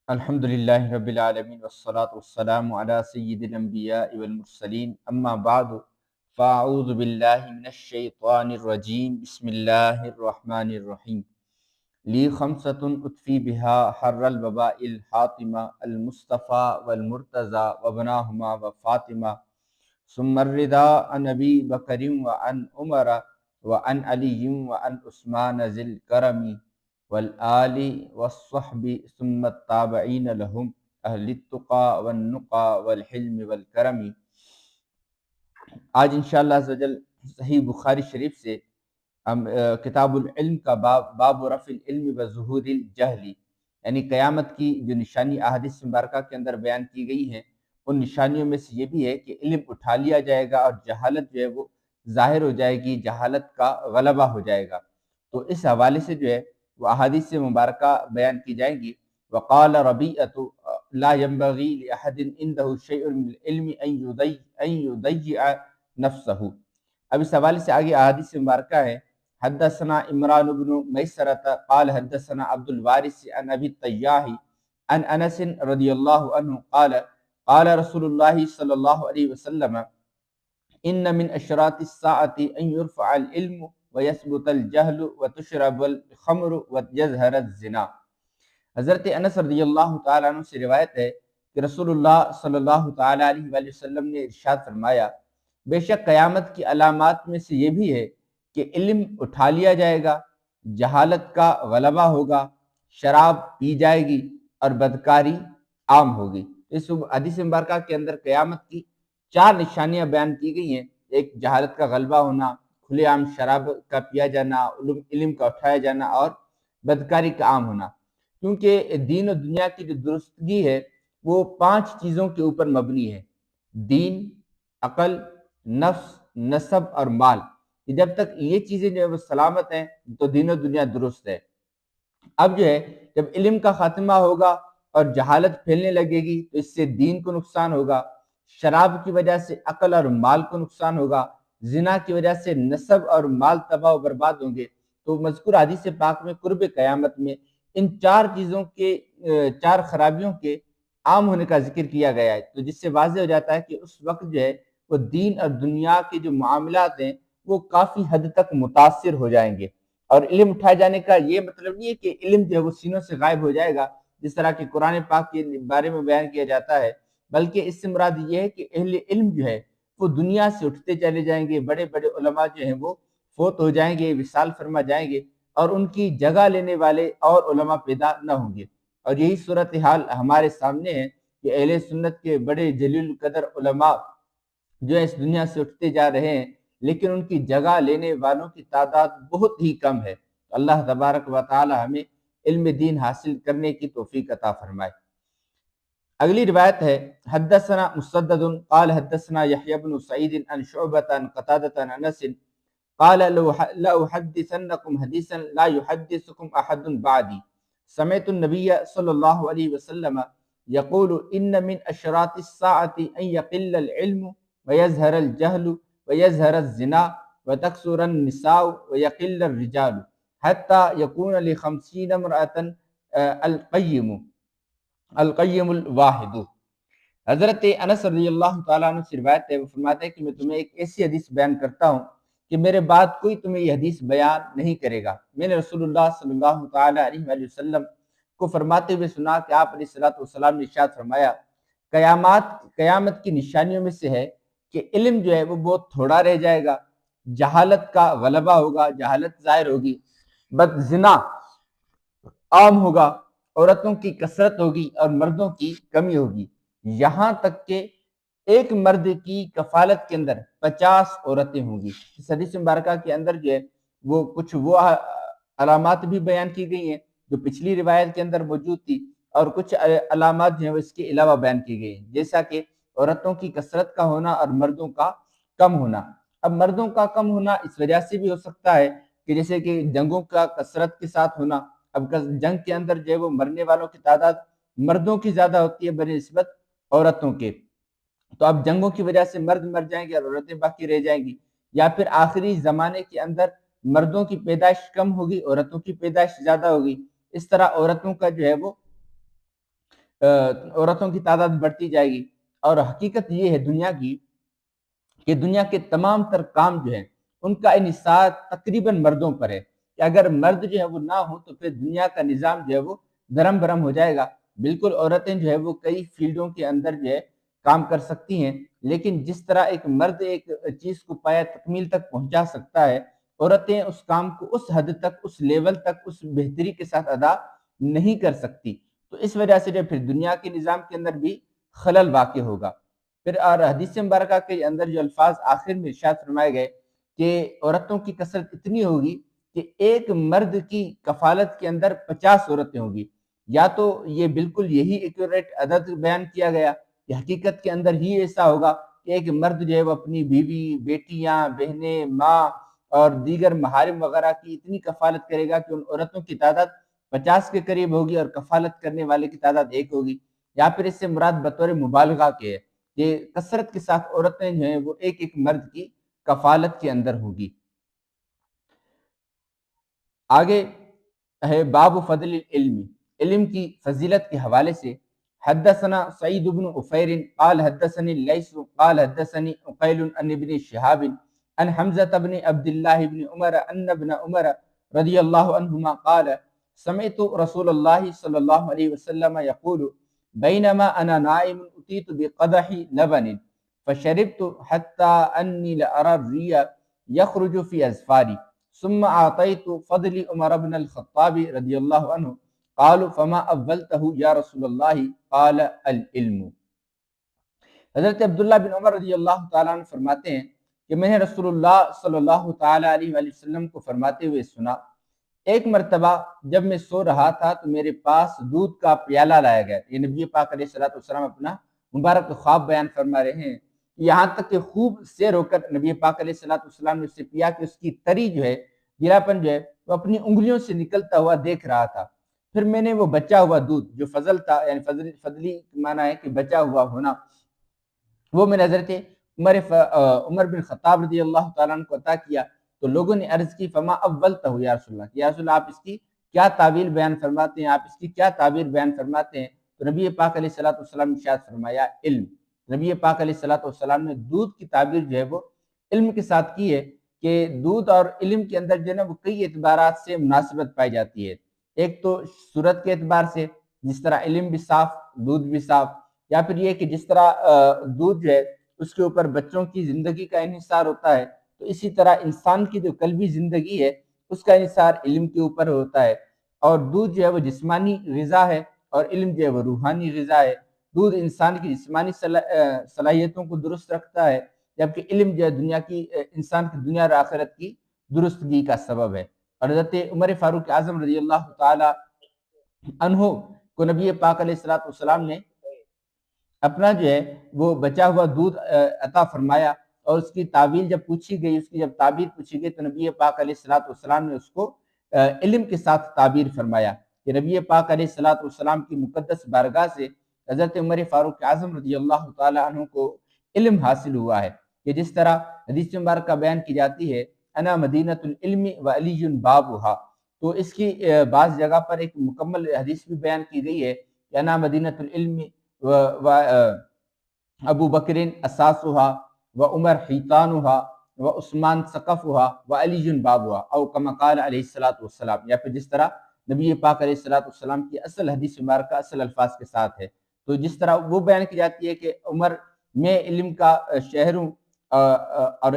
الحمد للہ رب العالمین والصلاة والسلام علی سید الانبیاء والمرسلین اما بعد فاعوذ باللہ من الشیطان الرجیم بسم اللہ الرحمن الرحیم لی خمسۃ اطفی بہا حر الوباء الحاطمہ المصطفیٰ والمرتضی وابناہما وفاطمہ ثم الرضا عن ابی بکر وعن عمر وعن علی وعن عثمان ذی الکرم والآل والصحب ثم التابعین لهم اہل التقى والنقى والحلم والکرم۔ آج انشاءاللہ عز و جل صحیح بخاری شریف سے ہم کتاب العلم کا باب رفع العلم وظہور الجہل، یعنی قیامت کی جو نشانی احادیث مبارکہ کے اندر بیان کی گئی ہیں، ان نشانیوں میں سے یہ بھی ہے کہ علم اٹھا لیا جائے گا اور جہالت جو ہے وہ ظاہر ہو جائے گی، جہالت کا غلبہ ہو جائے گا۔ تو اس حوالے سے جو ہے وہ احادیث مبارکہ بیان کی جائیں گی۔ وقال ربیعۃ لا ينبغي لأحد عنده شيء من العلم ان يضيع نفسه۔ اب اس حوالے سے آگے احادیث مبارکہ ہے۔ حدثنا عمران بن میسرۃ قال حدثنا عبد الوارث عن ابی الطیاح عن انس رضی اللہ عنہ قال قال رسول اللہ صلی اللہ علیہ وسلم ان من اشراط الساعة ان يرفع العلم ويثبت الجہل وتشرب الخمر ويظہر الزنا۔ حضرت انس رضی اللہ تعالیٰ عنہ سے روایت ہے کہ رسول اللہ صلی اللہ تعالیٰ علیہ وآلہ وسلم نے ارشاد فرمایا، بے شک قیامت کی علامات میں سے یہ بھی ہے کہ علم اٹھا لیا جائے گا، جہالت کا غلبہ ہوگا، شراب پی جائے گی اور بدکاری عام ہوگی۔ اس حدیث مبارکہ کے اندر قیامت کی 4 نشانیاں بیان کی گئی ہیں۔ ایک جہالت کا غلبہ ہونا، کھلے عام شراب کا پیا جانا، علم کا اٹھایا جانا اور بدکاری کا عام ہونا۔ کیونکہ دین و دنیا کی جو درستگی ہے وہ 5 چیزوں کے اوپر مبنی ہے: دین، عقل، نفس، نسب اور مال۔ جب تک یہ چیزیں جو ہے وہ سلامت ہیں تو دین و دنیا درست ہے۔ اب جو ہے جب علم کا خاتمہ ہوگا اور جہالت پھیلنے لگے گی تو اس سے دین کو نقصان ہوگا، شراب کی وجہ سے عقل اور مال کو نقصان ہوگا، زنا کی وجہ سے نسب اور مال تباہ و برباد ہوں گے۔ تو مذکور حدیث پاک میں قرب قیامت میں ان 4 چیزوں کے 4 خرابیوں کے عام ہونے کا ذکر کیا گیا ہے، تو جس سے واضح ہو جاتا ہے کہ اس وقت جو ہے وہ دین اور دنیا کے جو معاملات ہیں وہ کافی حد تک متاثر ہو جائیں گے۔ اور علم اٹھائے جانے کا یہ مطلب نہیں ہے کہ علم جو ہے وہ سینوں سے غائب ہو جائے گا، جس طرح کہ قرآن پاک کے بارے میں بیان کیا جاتا ہے، بلکہ اس سے مراد یہ ہے کہ اہل علم جو ہے وہ دنیا سے اٹھتے چلے جائیں گے، بڑے بڑے علماء جو ہیں وہ فوت ہو جائیں گے، وصال فرما جائیں گے، اور ان کی جگہ لینے والے اور علماء پیدا نہ ہوں گے۔ اور یہی صورتحال ہمارے سامنے ہے کہ اہل سنت کے بڑے جلیل القدر علماء جو اس دنیا سے اٹھتے جا رہے ہیں، لیکن ان کی جگہ لینے والوں کی تعداد بہت ہی کم ہے۔ اللہ تبارک و تعالی ہمیں علم دین حاصل کرنے کی توفیق عطا فرمائے۔ اگلی روایت ہے حدثنا مسدد قال حدثنا یحیی بن سعید عن شعبۃ عن قتادۃ عن انس قال لأحدثنكم حدیثا لا يحدثكم احد بعدی سمعت النبی صلی اللہ علیہ وسلم یقول ان من اشراط الساعة ان يقل العلم ويظهر الجهل ويظهر الزنا وتكثر النساء ويقل الرجال حتى يكون ل50 امرأة القیم الواحد۔ حضرت انس رضی اللہ تعالیٰ عنہ سے روایت ہے، وہ فرماتے ہیں کہ میں تمہیں ایک ایسی حدیث بیان کرتا ہوں کہ میرے بعد کوئی تمہیں یہ حدیث بیان نہیں کرے گا۔ میں نے رسول اللہ صلی اللہ تعالیٰ علیہ وآلہ وسلم کو فرماتے ہوئے سنا کہ آپ علیہ الصلوۃ والسلام نے ارشاد فرمایا، قیامت کی نشانیوں میں سے ہے کہ علم جو ہے وہ بہت تھوڑا رہ جائے گا، جہالت کا غلبہ ہوگا، جہالت ظاہر ہوگی، زنا عام ہوگا، عورتوں کی کثرت ہوگی اور مردوں کی کمی ہوگی، یہاں تک کہ ایک مرد کی کفالت کے اندر 50 عورتیں ہوں گی۔ اس حدیث مبارکہ کے اندر جو ہے وہ کچھ وہ علامات بھی بیان کی گئی ہیں جو پچھلی روایت کے اندر موجود تھی، اور کچھ علامات جو ہیں وہ اس کے علاوہ بیان کی گئی ہیں، جیسا کہ عورتوں کی کثرت کا ہونا اور مردوں کا کم ہونا۔ اب مردوں کا کم ہونا اس وجہ سے بھی ہو سکتا ہے کہ جیسے کہ جنگوں کا کثرت کے ساتھ ہونا۔ اب جنگ کے اندر جو ہے وہ مرنے والوں کی تعداد مردوں کی زیادہ ہوتی ہے بنسبت عورتوں کے، تو اب جنگوں کی وجہ سے مرد مر جائیں گے اور عورتیں باقی رہ جائیں گی، یا پھر آخری زمانے کے اندر مردوں کی پیدائش کم ہوگی، عورتوں کی پیدائش زیادہ ہوگی۔ اس طرح عورتوں کا جو ہے وہ عورتوں کی تعداد بڑھتی جائے گی۔ اور حقیقت یہ ہے دنیا کی کہ دنیا کے تمام تر کام جو ہیں ان کا انحصار تقریباً مردوں پر ہے، کہ اگر مرد جو ہے وہ نہ ہو تو پھر دنیا کا نظام جو ہے وہ درم برم ہو جائے گا۔ بالکل عورتیں جو ہے وہ کئی فیلڈوں کے اندر جو ہے کام کر سکتی ہیں، لیکن جس طرح ایک مرد ایک چیز کو پایا تکمیل تک پہنچا سکتا ہے، عورتیں اس کام کو اس حد تک، اس لیول تک، اس بہتری کے ساتھ ادا نہیں کر سکتی۔ تو اس وجہ سے جو پھر دنیا کے نظام کے اندر بھی خلل واقع ہوگا۔ پھر اور حدیث مبارکہ کے اندر جو الفاظ آخر میں ارشاد فرمائے گئے کہ عورتوں کی کثرت اتنی ہوگی کہ ایک مرد کی کفالت کے اندر 50 عورتیں ہوگی۔ یا تو یہ بالکل یہی ایکوریٹ عدد بیان کیا گیا کہ حقیقت کے اندر ہی ایسا ہوگا کہ ایک مرد جو ہے وہ اپنی بیوی، بیٹیاں، بہنیں، ماں اور دیگر محارم وغیرہ کی اتنی کفالت کرے گا کہ ان عورتوں کی تعداد 50 کے قریب ہوگی اور کفالت کرنے والے کی تعداد 1 ہوگی۔ یا پھر اس سے مراد بطور مبالغہ کے ہے کہ کثرت کے ساتھ عورتیں جو ہیں وہ ایک ایک مرد کی کفالت کے اندر ہوگی۔ آگے ہے باب فضل العلم، علم کی فضیلت کے حوالے سے۔ حدثنا سعید بن عفیر قال حدثني الليث قال حدثني عقيل عن ابن شهاب عن حمزة بن عبد الله بن عمر ان ابن عمر رضی اللہ عنہما قال سمعت رسول اللہ صلی اللہ علیہ وسلم يقول بينما انا نائم اتيت بقدح لبن فشربت حتى اني لارى الريح يخرج في اظفاري ثم اعطيت فضل عمر بن الخطاب رضی اللہ عنہ قالوا فما اولته یا رسول اللہ قال العلم۔ حضرت عبداللہ بن عمر رضی اللہ تعالیٰ عنہ فرماتے ہیں کہ میں نے رسول اللہ صلی اللہ تعالیٰ علیہ وآلہ وسلم کو فرماتے ہوئے سنا، ایک مرتبہ جب میں سو رہا تھا تو میرے پاس دودھ کا پیالہ لایا گیا۔ یہ نبی پاک علیہ السلام اپنا مبارک خواب بیان فرما رہے ہیں، یہاں تک کہ خوب سیر ہو کر نبی پاک علیہ السلام نے اسے پیا کہ اس کی تری جو ہے، گیلاپن جو ہے وہ اپنی انگلیوں سے نکلتا ہوا دیکھ رہا تھا۔ پھر میں نے وہ بچا ہوا دودھ جو فضل تھا، یعنی فضلی معنی ہے کہ بچا ہوا ہونا، وہ میں نے حضرت عمر بن خطاب رضی اللہ تعالیٰ عنہ کو عطا کیا۔ تو لوگوں نے عرض کی فما اولتہ یا رسول اللہ، یا رسول اللہ آپ اس کی کیا تعبیر بیان فرماتے ہیں، آپ اس کی کیا تعبیر بیان فرماتے ہیں؟ تو نبی پاک علیہ السلام نے ارشاد فرمایا علم۔ نبی پاک علیہ السلام نے دودھ کی تعبیر جو ہے وہ علم کے ساتھ کی ہے کہ دودھ اور علم کے اندر جو ہے نا وہ کئی اعتبارات سے مناسبت پائی جاتی ہے۔ ایک تو صورت کے اعتبار سے، جس طرح علم بھی صاف، دودھ بھی صاف، یا پھر یہ کہ جس طرح دودھ جو ہے اس کے اوپر بچوں کی زندگی کا انحصار ہوتا ہے، تو اسی طرح انسان کی جو قلبی زندگی ہے اس کا انحصار علم کے اوپر ہوتا ہے۔ اور دودھ جو ہے وہ جسمانی غذا ہے اور علم جو ہے وہ روحانی غذا ہے۔ دودھ انسان کی جسمانی صلاحیتوں کو درست رکھتا ہے، جبکہ علم جو ہے دنیا کی انسان کی دنیا اور آخرت کی درستگی کا سبب ہے۔ اور حضرت عمر فاروق اعظم رضی اللہ تعالی عنہ کو نبی پاک علیہ السلام نے اپنا جو ہے وہ بچا ہوا دودھ عطا فرمایا، اور اس کی تعویل جب پوچھی گئی، اس کی جب تعبیر پوچھی گئی تو نبی پاک علیہ السلام نے اس کو علم کے ساتھ تعبیر فرمایا کہ نبی پاک علیہ السلام کی مقدس بارگاہ سے حضرت عمر فاروق اعظم رضی اللہ تعالی عنہ کو علم حاصل ہوا ہے، کہ جس طرح حدیث مبارکہ بیان کی جاتی ہے انا مدینۃ العلم وعلی بابھا، تو اس کی بعض جگہ پر ایک مکمل حدیث بھی بیان کی گئی ہے کہ انا مدینۃ العلم و ابو بکر اساسها و عمر حیطانها و عثمان سقفها و علی بابھا او کما قال علیہ السلام، یا پھر جس طرح نبی پاک علیہ السلام کی اصل حدیث مبارکہ اصل الفاظ کے ساتھ ہے۔ تو جس طرح وہ بیان کی جاتی ہے کہ عمر میں علم کا شہر ہوں، اور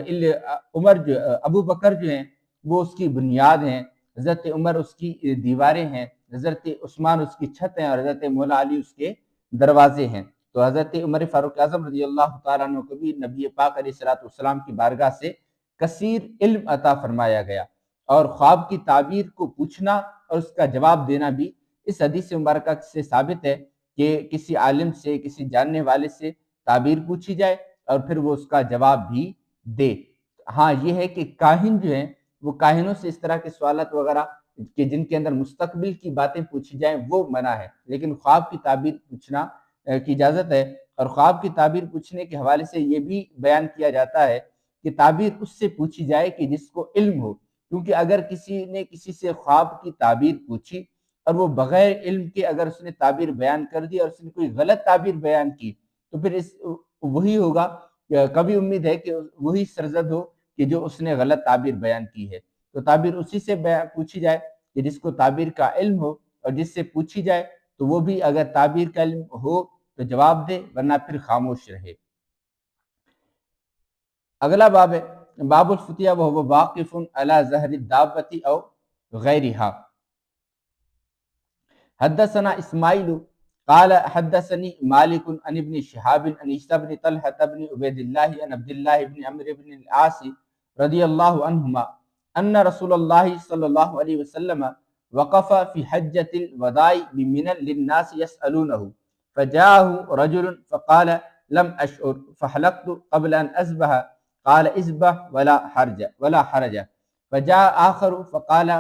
عمر جو ابو بکر جو ہیں وہ اس کی بنیاد ہیں، حضرت عمر اس کی دیواریں ہیں، حضرت عثمان اس کی چھت ہیں، اور حضرت مولا علی اس کے دروازے ہیں۔ تو حضرت عمر فاروق اعظم رضی اللہ تعالیٰ عنہ کو بھی نبی پاک علیہ السلام کی بارگاہ سے کثیر علم عطا فرمایا گیا، اور خواب کی تعبیر کو پوچھنا اور اس کا جواب دینا بھی اس حدیث مبارکہ سے ثابت ہے کہ کسی عالم سے، کسی جاننے والے سے تعبیر پوچھی جائے اور پھر وہ اس کا جواب بھی دے۔ ہاں یہ ہے کہ کاہن جو ہیں وہ کاہنوں سے اس طرح کے سوالات وغیرہ کہ جن کے اندر مستقبل کی باتیں پوچھی جائیں وہ منع ہے، لیکن خواب کی تعبیر پوچھنا کی اجازت ہے۔ اور خواب کی تعبیر پوچھنے کے حوالے سے یہ بھی بیان کیا جاتا ہے کہ تعبیر اس سے پوچھی جائے کہ جس کو علم ہو، کیونکہ اگر کسی نے کسی سے خواب کی تعبیر پوچھی اور وہ بغیر علم کے اگر اس نے تعبیر بیان کر دی اور اس نے کوئی غلط تعبیر بیان کی تو پھر وہی ہوگا، کبھی امید ہے کہ وہی سرزد ہو کہ جو اس نے غلط تعبیر بیان کی ہے۔ تو تعبیر اسی سے پوچھی جائے کہ جس کو تعبیر کا علم ہو، اور جس سے پوچھی جائے تو وہ بھی اگر تعبیر کا علم ہو تو جواب دے، ورنہ پھر خاموش رہے۔ اگلا باب ہے باب الفتیہ وهو واقف علی ظہر الدابۃ او غیرہا۔ حدثنا اسماعیل قال حدثني مالك عن ابن شهاب عن عيسى بن طلحة بن عبيد الله عن عبد الله بن عمرو بن العاص رضي الله عنهما أن رسول الله صلى الله عليه وسلم وقف في حجة الوداع بمنى للناس يسألونه، فجاءه رجل فقال لم أشعر فحلقت قبل أن أذبح، قال اذبح ولا حرج، فجاء آخر فقال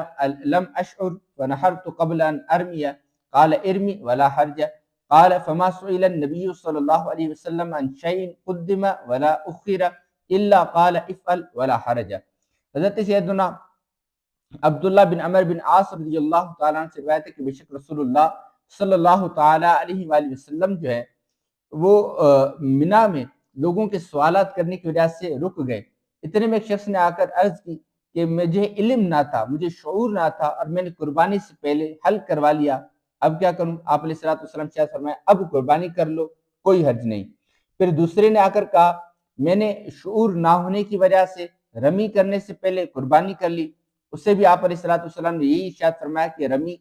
لم أشعر فنحرت قبل أن أرمي، قال ارمي ولا حرج، قال فما سئل النبي صلی اللہ علیہ وسلم عن شيء قدم ولا أخر الا قال افعل ولا حرج۔ حضرت سیدنا عبداللہ بن عمر بن عاص رضی اللہ تعالیٰ عنہ سے روایت ہے کہ بے شک رسول اللہ صلی اللہ تعالیٰ علیہ وآلہ وسلم جو ہے وہ منی میں لوگوں کے سوالات کرنے کی وجہ سے رک گئے۔ اتنے میں ایک شخص نے آ کر عرض کی کہ مجھے علم نہ تھا، مجھے شعور نہ تھا، اور میں نے قربانی سے پہلے حلق کروا لیا، اب کیا کروں؟ آپ علیہ الصلوۃ والسلام شاید فرمایا اب قربانی کر لو، کوئی حرج نہیں۔ پھر دوسرے نے آ کر کہا میں نے شعور نہ ہونے کی وجہ سے رمی کرنے سے پہلے قربانی کر لی، اس سے بھی آپ علیہ الصلوۃ والسلام نے یہی ارشاد فرمایا کہ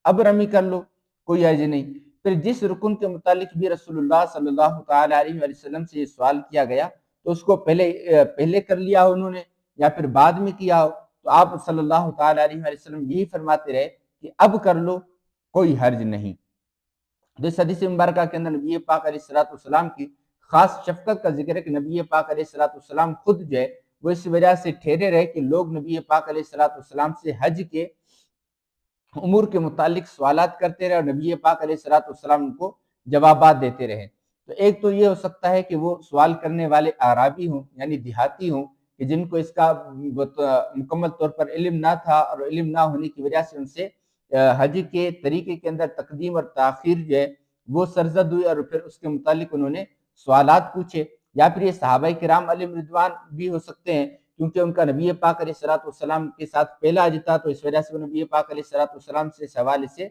اب رمی کر لو، کوئی حرج نہیں۔ پھر جس رکن کے متعلق بھی رسول اللہ صلی اللہ تعالیٰ علیہ وآلہ وسلم سے یہ سوال کیا گیا تو اس کو پہلے کر لیا انہوں نے یا پھر بعد میں کیا ہو، تو آپ صلی اللہ تعالیٰ علیہ وآلہ وسلم یہی فرماتے رہے کہ اب کر لو، کوئی حرج نہیں۔ تو اس حدیث مبارکہ کے اندر نبی پاک علیہ الصلوۃ والسلام کی خاص شفقت کا ذکر ہے کہ نبی پاک علیہ الصلوۃ والسلام خود جو ہے وہ اس وجہ سے ٹھہرے رہے کہ لوگ نبی پاک علیہ الصلوۃ والسلام سے حج کے امور کے متعلق سوالات کرتے رہے اور نبی پاک علیہ الصلوۃ والسلام ان کو جوابات دیتے رہے۔ تو ایک تو یہ ہو سکتا ہے کہ وہ سوال کرنے والے اعرابی ہوں، یعنی دیہاتی ہوں، کہ جن کو اس کا مکمل طور پر علم نہ تھا، اور علم نہ ہونے کی وجہ سے ان سے حج کے طریقے کے اندر تقدیم اور تاخیر جو ہے وہ سرزد ہوئی، اور پھر اس کے متعلق انہوں نے سوالات پوچھے۔ یا پھر یہ صحابہ کرام علیہم رضوان بھی ہو سکتے ہیں، کیونکہ ان کا نبی پاک علیہ الصلوۃ والسلام کے ساتھ پہلا حج تھا، تو اس وجہ سے وہ نبی پاک علیہ الصلوۃ والسلام سے اس حوالے سے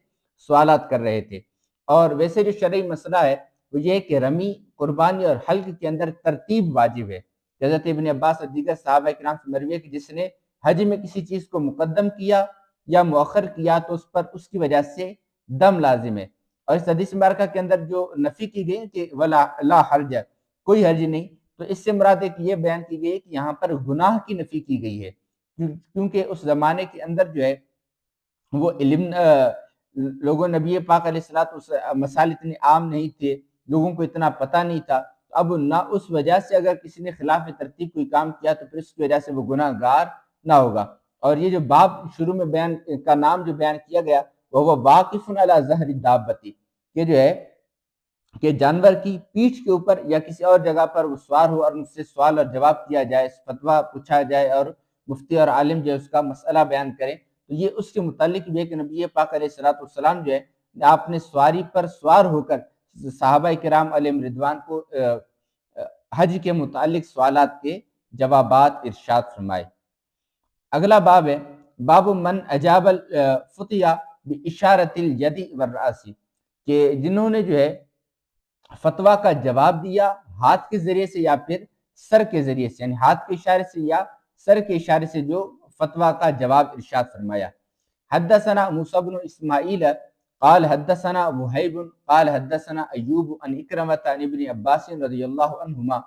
سوالات کر رہے تھے۔ اور ویسے جو شرعی مسئلہ ہے وہ یہ ہے کہ رمی، قربانی اور حلق کے اندر ترتیب واجب ہے۔ حضرت ابن عباس اور دیگر صحابہ کرام سے مروی ہے کہ جس نے حج میں کسی چیز کو مقدم کیا یا مؤخر کیا تو اس پر اس کی وجہ سے دم لازم ہے۔ اور اس حدیث مبارکہ کے اندر جو نفی کی گئی کہ ولا لا حرج، کوئی حرج نہیں، تو اس سے مراد ہے کہ یہ بیان کی گئی ہے کہ یہاں پر گناہ کی نفی کی گئی ہے، کیونکہ اس زمانے کے اندر جو ہے وہ علم لوگوں نبی پاک علیہ الصلوۃ مسائل اتنے عام نہیں تھے، لوگوں کو اتنا پتہ نہیں تھا، اب نہ اس وجہ سے اگر کسی نے خلاف ترتیب کوئی کام کیا تو پھر اس کی وجہ سے وہ گناہ گار نہ ہوگا۔ اور یہ جو باب شروع میں بیان کا نام جو بیان کیا گیا وہ واقف علی ظہر الدابۃ، یہ جو ہے کہ جانور کی پیٹھ کے اوپر یا کسی اور جگہ پر وہ سوار ہو اور ان سے سوال اور جواب کیا جائے، فتویٰ پوچھا جائے اور مفتی اور عالم جو ہے اس کا مسئلہ بیان کریں، تو یہ اس کے متعلق بھی ہے کہ نبی پاک علیہ الصلوۃ والسلام جو ہے آپ نے سواری پر سوار ہو کر صحابہ کرام علیہم رضوان کو حج کے متعلق سوالات کے جوابات ارشاد فرمائے۔ اگلا باب ہے باب من اجاب الفتیہ باشارۃ الید والراس، کہ جنہوں نے جو ہے فتویٰ کا جواب دیا ہاتھ کے ذریعے سے یا پھر سر کے ذریعے سے، یعنی ہاتھ کے اشارے سے یا سر کے اشارے سے جو فتویٰ کا جواب ارشاد فرمایا۔ حدثنا موسیٰ بن اسماعیل قال حدثنا وہیب قال حدثنا ایوب عن اکرمۃ عن ابن عباس رضی اللہ عنہما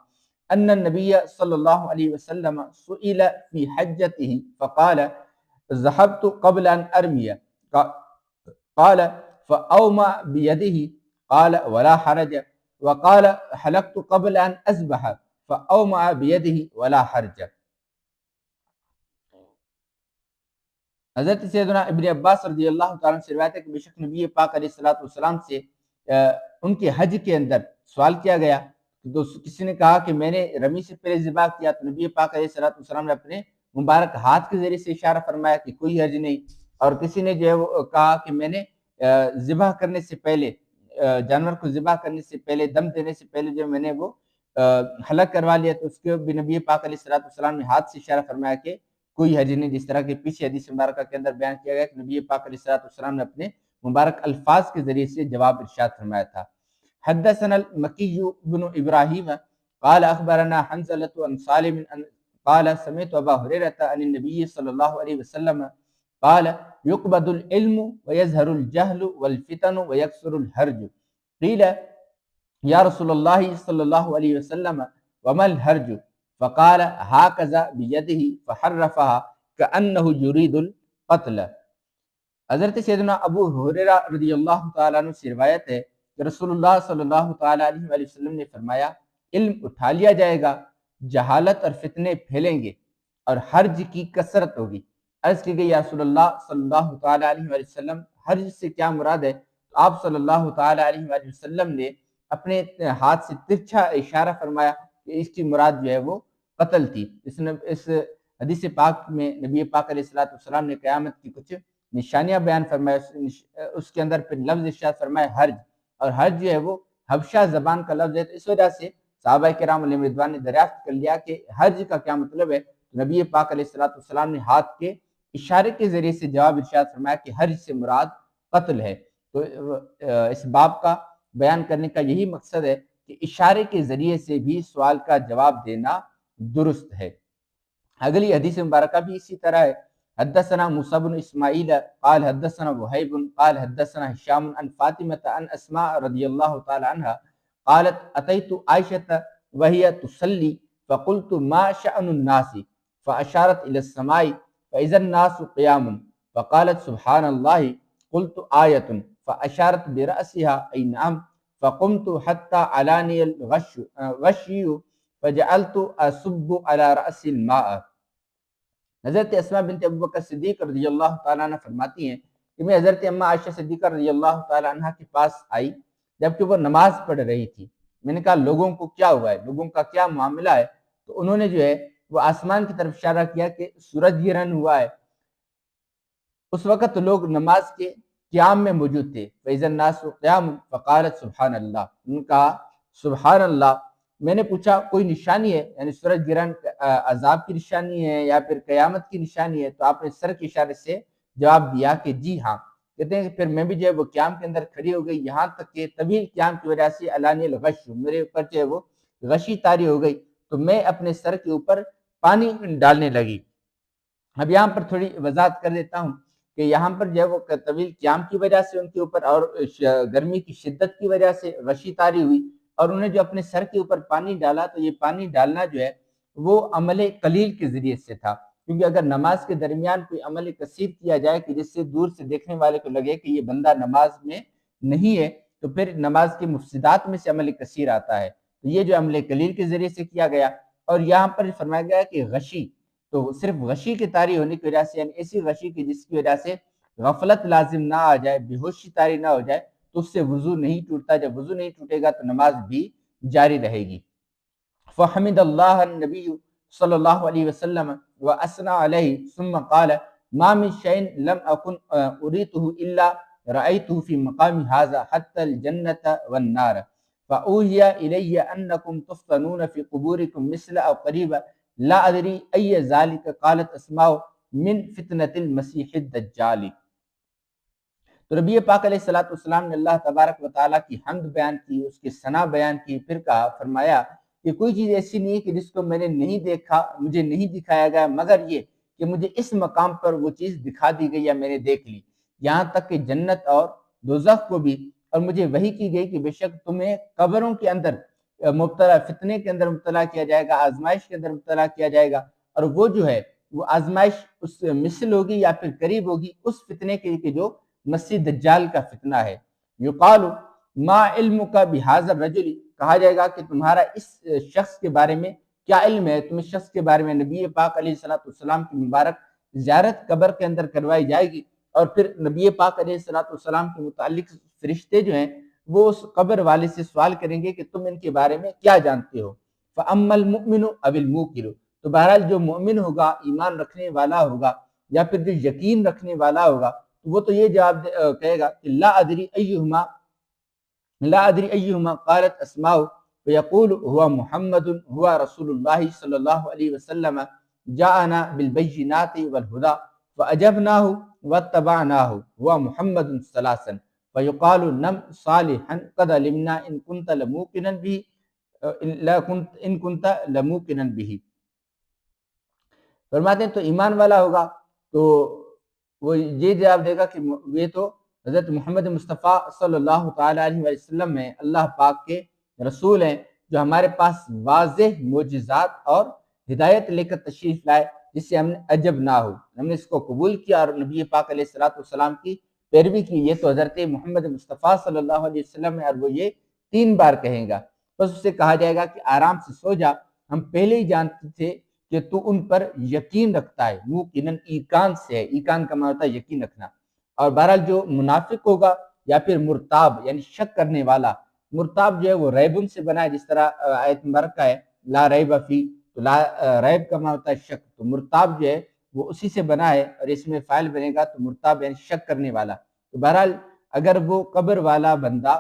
ان النبی صلی اللہ علیہ وسلم سئل فی حجتہ فقال ذهبت قبل ان ارمی، قال فاومأ بیدہ قال ولا حرج، وقال حلقت قبل ان اذبح فاومأ بیدہ ولا حرج۔ حضرت سیدنا ابن عباس رضی اللہ تعالیٰ سے روایت ہے کہ بے شک نبی پاک علیہ الصلوۃ والسلام سے ان کے حج کے اندر سوال کیا گیا، تو کسی نے کہا کہ میں نے رمی سے پہلے ذبح کیا، تو نبی پاک علیہ الصلوۃ والسلام نے اپنے مبارک ہاتھ کے ذریعے سے اشارہ فرمایا کہ کوئی حرج نہیں، اور کسی نے جو ہے وہ کہا کہ میں نے ذبح کرنے سے پہلے، جانور کو ذبح کرنے سے پہلے، دم دینے سے پہلے جو میں نے وہ حلق کروا لیا، تو اس کے بھی نبی پاک علیہ الصلوۃ والسلام نے ہاتھ سے اشارہ فرمایا کہ کوئی حرج نہیں، جس طرح کے پیچھے حدیث مبارکہ کے اندر بیان کیا گیا کہ نبی پاک علیہ الصلوۃ والسلام نے اپنے مبارک الفاظ کے ذریعے سے جواب ارشاد فرمایا تھا۔ حدثنا المکی بن ابراہیم قال اخبرنا حنظلة عن سالم قال سمعت ابا هريرة عن النبي صلی اللہ علیہ وسلم قال يقبض العلم ويظهر الجهل والفتن ويكثر الحرج قيل یا رسول اللہ صلی اللہ علیہ وسلم وما الحرج فقال هكذا بيده فحرفها كأنه يريد القتل۔ حضرت سیدنا ابو ہریرہ رضی اللہ تعالیٰ عنہ سے روایت ہے کہ رسول اللہ صلی اللہ تعالیٰ علیہ وآلہ وسلم نے فرمایا علم اٹھا لیا جائے گا، جہالت اور فتنے پھیلیں گے اور حرج کی کثرت ہوگی۔ عرض کی گئی یا رسول اللہ صلی اللہ تعالیٰ علیہ وآلہ وسلم حرج سے کیا مراد ہے؟ تو آپ صلی اللہ تعالیٰ علیہ وآلہ وسلم نے اپنے ہاتھ سے ترچھا اشارہ فرمایا کہ اس کی مراد جو ہے وہ قتل تھی۔ اس حدیث پاک میں نبی پاک علیہ الصلوۃ والسلام نے قیامت کی کچھ نشانیاں بیان فرمایا، اس کے اندر پھر لفظ ارشاد فرمایا حرج، اور حرج جو ہے وہ حبشہ زبان کا لفظ ہے، تو اس وجہ سے صحابہ کرام علیہم رضوان نے دریافت کر لیا کہ حرج کا کیا مطلب ہے۔ نبی پاک علیہ الصلوۃ والسلام نے ہاتھ کے اشارے کے ذریعے سے جواب ارشاد فرمایا کہ حرج سے مراد قتل ہے۔ تو اس باب کا بیان کرنے کا یہی مقصد ہے کہ اشارے کے ذریعے سے بھی سوال کا جواب دینا درست ہے۔ اگلی حدیث مبارکہ بھی اسی طرح ہے۔ حدثنا موسیٰ بن اسماعیل قال حدثنا وہیب قال حدثنا ہشام عن فاطمة عن اسماء رضی اللہ تعالی عنہ قالت اتیت عائشة وهي تصلی فقلت ما شأن الناس فاشارت الى السماء فاذا الناس قیام فقالت سبحان اللہ قلت آیة فاشارت برأسها ای نعم فقمت حتى علاني الغشی فجعلت اصب على رأس الماء۔ حضرت اسماء بنت ابوبکر صدیق رضی اللہ تعالیٰ عنہ فرماتی ہیں کہ میں حضرت اماں عائشہ صدیقہ رضی اللہ تعالیٰ عنہ کے پاس آئی جبکہ وہ نماز پڑھ رہی تھی۔ میں نے کہا لوگوں کو کیا ہوا ہے، لوگوں کا کیا معاملہ ہے؟ تو انہوں نے جو ہے وہ آسمان کی طرف اشارہ کیا کہ سورج گرہن ہوا ہے۔ اس وقت لوگ نماز کے قیام میں موجود تھے۔ فَإِذَا النَّاسُ قِيَامٌ فَقَالَتْ سُبْحَانَ اللَّهِ، انہوں نے کہا سبحان اللہ۔ میں نے پوچھا کوئی نشانی ہے، یعنی سورج گرہن عذاب کی نشانی ہے یا پھر قیامت کی نشانی ہے؟ تو آپ نے سر کے اشارے سے جواب دیا کہ جی ہاں۔ کہتے ہیں کہ پھر میں بھی جو ہے وہ قیام کے اندر کھڑی ہو گئی، یہاں تک کہ طویل قیام کی وجہ سے علانی الغش، میرے اوپر جو ہے وہ غشی طاری ہو گئی، تو میں اپنے سر کے اوپر پانی ڈالنے لگی۔ اب یہاں پر تھوڑی وضاحت کر دیتا ہوں کہ یہاں پر جو ہے وہ طویل قیام کی وجہ سے ان کے اوپر اور گرمی کی شدت کی وجہ سے غشی طاری ہوئی، اور انہیں جو اپنے سر کے اوپر پانی ڈالا تو یہ پانی ڈالنا جو ہے وہ عمل قلیل کے ذریعے سے تھا، کیونکہ اگر نماز کے درمیان کوئی عمل کثیر کیا جائے کہ جس سے دور سے دیکھنے والے کو لگے کہ یہ بندہ نماز میں نہیں ہے، تو پھر نماز کے مفسدات میں سے عمل کثیر آتا ہے۔ تو یہ جو عمل قلیل کے ذریعے سے کیا گیا، اور یہاں پر فرمایا گیا کہ غشی، تو صرف غشی کے طاری ہونے کی وجہ سے، یعنی ایسی غشی کی جس کی وجہ سے غفلت لازم نہ آ جائے، بے ہوشی طاری نہ ہو جائے، تو اس سے وضو نہیں ٹوٹتا۔ جب وضو نہیں ٹوٹے گا تو نماز بھی جاری رہے گی۔ فحمد اللہ النبی صلی اللہ علیہ وسلم واثنى علیہ ثم قال ما من شيء لم اكن اريته الا رايته في مقام هذا حتى الجنة والنار فاوحي الي انكم تفتنون في قبوركم مثل او قريبا لا ادري اي ذلك قالت اسماء من فتنة المسیح الدجال۔ تو نبی پاک علیہ الصلوۃ والسلام نے اللہ تبارک و تعالیٰ کی حمد بیان کی، اس کی ثنا بیان کی، پھر کہا فرمایا کہ کوئی چیز ایسی نہیں ہے کہ جس کو میں نے نہیں دیکھا، مجھے نہیں دکھایا گیا، مگر یہ کہ مجھے اس مقام پر وہ چیز دکھا دی گئی یا میں نے دیکھ لی، یہاں تک کہ جنت اور دوزخ کو بھی، اور مجھے وحی کی گئی کہ بے شک تمہیں قبروں کے اندر مبتلا، فتنے کے اندر مبتلا کیا جائے گا، آزمائش کے اندر مبتلا کیا جائے گا، اور وہ جو ہے وہ آزمائش اس مثل ہوگی یا پھر قریب ہوگی اس فتنے کے کہ جو مسیح دجال کا فتنہ ہے۔ یقال ما علمک بہذا الرجل، کہا جائے گا کہ تمہارا اس شخص کے بارے میں کیا علم ہے، تم اس شخص کے بارے میں۔ نبی پاک علیہ الصلوۃ والسلام کی مبارک زیارت قبر کے اندر کروائی جائے گی، اور پھر نبی پاک علیہ الصلوۃ والسلام کے متعلق فرشتے جو ہیں وہ اس قبر والے سے سوال کریں گے کہ تم ان کے بارے میں کیا جانتے ہو۔ فَأَمَّا الْمُؤْمِنُ أَوِ الْمُوقِنُ، تو بہرحال جو مومن ہوگا، ایمان رکھنے والا ہوگا، یا پھر جو یقین رکھنے والا ہوگا، وہ تو یہ جواب کہے گا کہ لا ادری ایہما قالت اسماء فیقول ہوا محمد ہوا رسول اللہ صلی اللہ علیہ وسلم جاءنا بالبینات والہدى فاجبناہ واتبعناہ ہوا محمد ثلاثا فیقال نم صالحا قد علمنا ان كنت لموقنا به ان كنت لموقنا به. فرماتے ہیں تو ایمان والا ہوگا تو وہ یہ جواب دے گا کہ یہ تو حضرت محمد مصطفیٰ صلی اللہ تعالیٰ علیہ وسلم میں اللہ پاک کے رسول ہیں جو ہمارے پاس واضح معجزات اور ہدایت لے کر تشریف لائے، جس سے ہم نے عجب نہ ہو، ہم نے اس کو قبول کیا اور نبی پاک علیہ السلام کی پیروی کی. یہ تو حضرت محمد مصطفیٰ صلی اللہ علیہ وسلم ہے اور وہ یہ 3 بار کہیں گا. بس اسے کہا جائے گا کہ آرام سے سو جا، ہم پہلے ہی جانتے تھے کہ تو ان پر یقین رکھتا ہے. موقناً ایقان سے ہے، ایقان کا معنی ہوتا ہے یقین رکھنا. اور بہرحال جو منافق ہوگا یا پھر مرتاب یعنی شک کرنے والا، مرتاب جو ہے وہ ریبن سے بنا ہے، جس طرح آیت مبارکہ ہے لا ریب فی، تو لا ریب کا معنی ہوتا ہے شک، تو مرتاب جو ہے وہ اسی سے بنا ہے اور اس میں فاعل بنے گا تو مرتاب یعنی شک کرنے والا. تو بہرحال اگر وہ قبر والا بندہ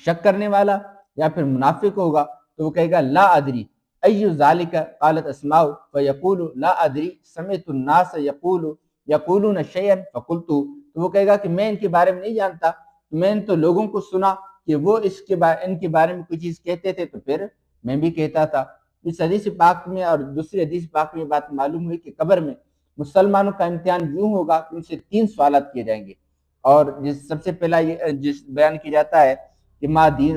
شک کرنے والا یا پھر منافق ہوگا تو وہ کہے گا لا ادری ای ذالک قالت اسماء فیقول لا ادری سمعت الناس یقولون شیئا فقلت، تو وہ کہے گا کہ میں ان کے بارے میں نہیں جانتا، میں نے تو لوگوں کو سنا کہ وہ ان کے بارے میں کوئی چیز کہتے تھے تو پھر میں بھی کہتا تھا. اس حدیث پاک میں اور دوسری حدیث پاک میں بات معلوم ہوئی کہ قبر میں مسلمانوں کا امتحان یوں ہوگا کہ ان سے 3 سوالات کیے جائیں گے. اور سب سے پہلا یہ جس بیان کیا جاتا ہے کہ ما دین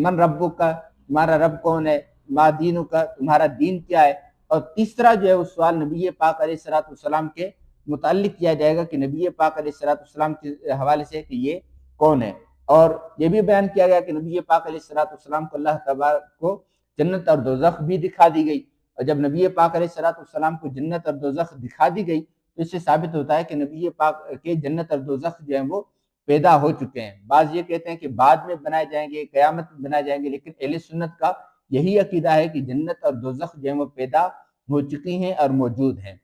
من ربک کا، تمہارا رب کون ہے، ما دینو کا، تمہارا دین کیا ہے. اور تیسرا جو ہے وہ سوال نبی پاک علیہ السلام کے متعلق کیا جائے گا کہ نبی پاک علیہ السلام کے حوالے سے کہ یہ کون ہے. اور یہ بھی بیان کیا گیا کہ نبی پاک علیہ السلام کو اللہ تبارک کو جنت اور دوزخ بھی دکھا دی گئی. اور جب نبی پاک علیہ السلام کو جنت اور دوزخ دکھا دی گئی تو اس سے ثابت ہوتا ہے کہ نبی پاک کے جنت اور دوزخ جو ہیں وہ پیدا ہو چکے ہیں. بعض یہ کہتے ہیں کہ بعد میں بنائے جائیں گے، قیامت میں بنائے جائیں گے، لیکن اہل سنت کا یہی عقیدہ ہے کہ جنت اور دوزخ جو ہیں وہ پیدا ہو چکی ہیں اور موجود ہیں.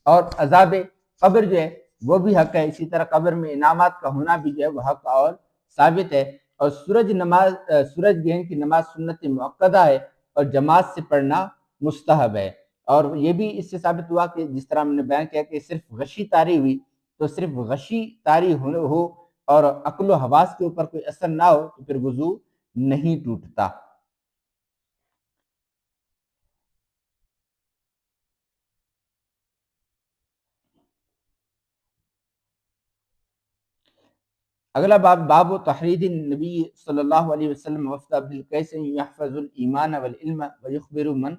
اور عذاب قبر جو ہے وہ بھی حق ہے، اسی طرح قبر میں انعامات کا ہونا بھی جو ہے وہ حق اور ثابت ہے. اور سورج گرہن کی نماز سنت مؤکدہ ہے اور جماعت سے پڑھنا مستحب ہے. اور یہ بھی اس سے ثابت ہوا کہ جس طرح ہم نے بیان کیا کہ صرف غشی طاری ہوئی تو صرف غشی طاری ہو اور عقل و حواس کے اوپر کوئی اثر نہ ہو تو پھر وضو نہیں ٹوٹتا. اگلا باب تحرید النبی صلی اللہ علیہ وسلم وفد عبد القیس یحفظ الایمان والعلم ویخبر من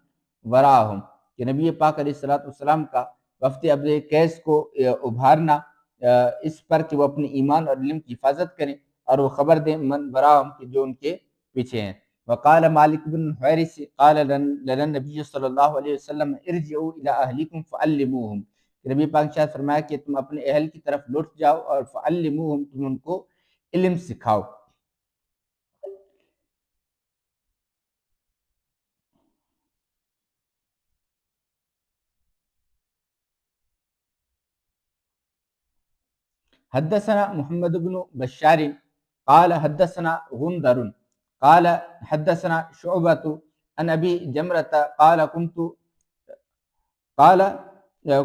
وراءہم، کہ نبی پاک علیہ السلام کا وفد عبد القیس کو ابھارنا اس پر کہ وہ اپنے ایمان اور علم کی حفاظت کریں اور وہ خبر دیں من وراءہم کہ جو ان کے پیچھے ہیں. وقال مالک بن حویرث قال لنا النبی صلی اللہ علیہ وسلم ارجعوا الی اہلکم فعلموہم، نبی پاک نے فرمایا کہ تم اپنے اہل کی طرف لوٹ جاؤ اور فعلموہم، تم ان کو علم سکھاؤ. حدثنا محمد بن بشار قال حدثنا غندر قال حدثنا شعبۃ عن ابی جمرۃ قال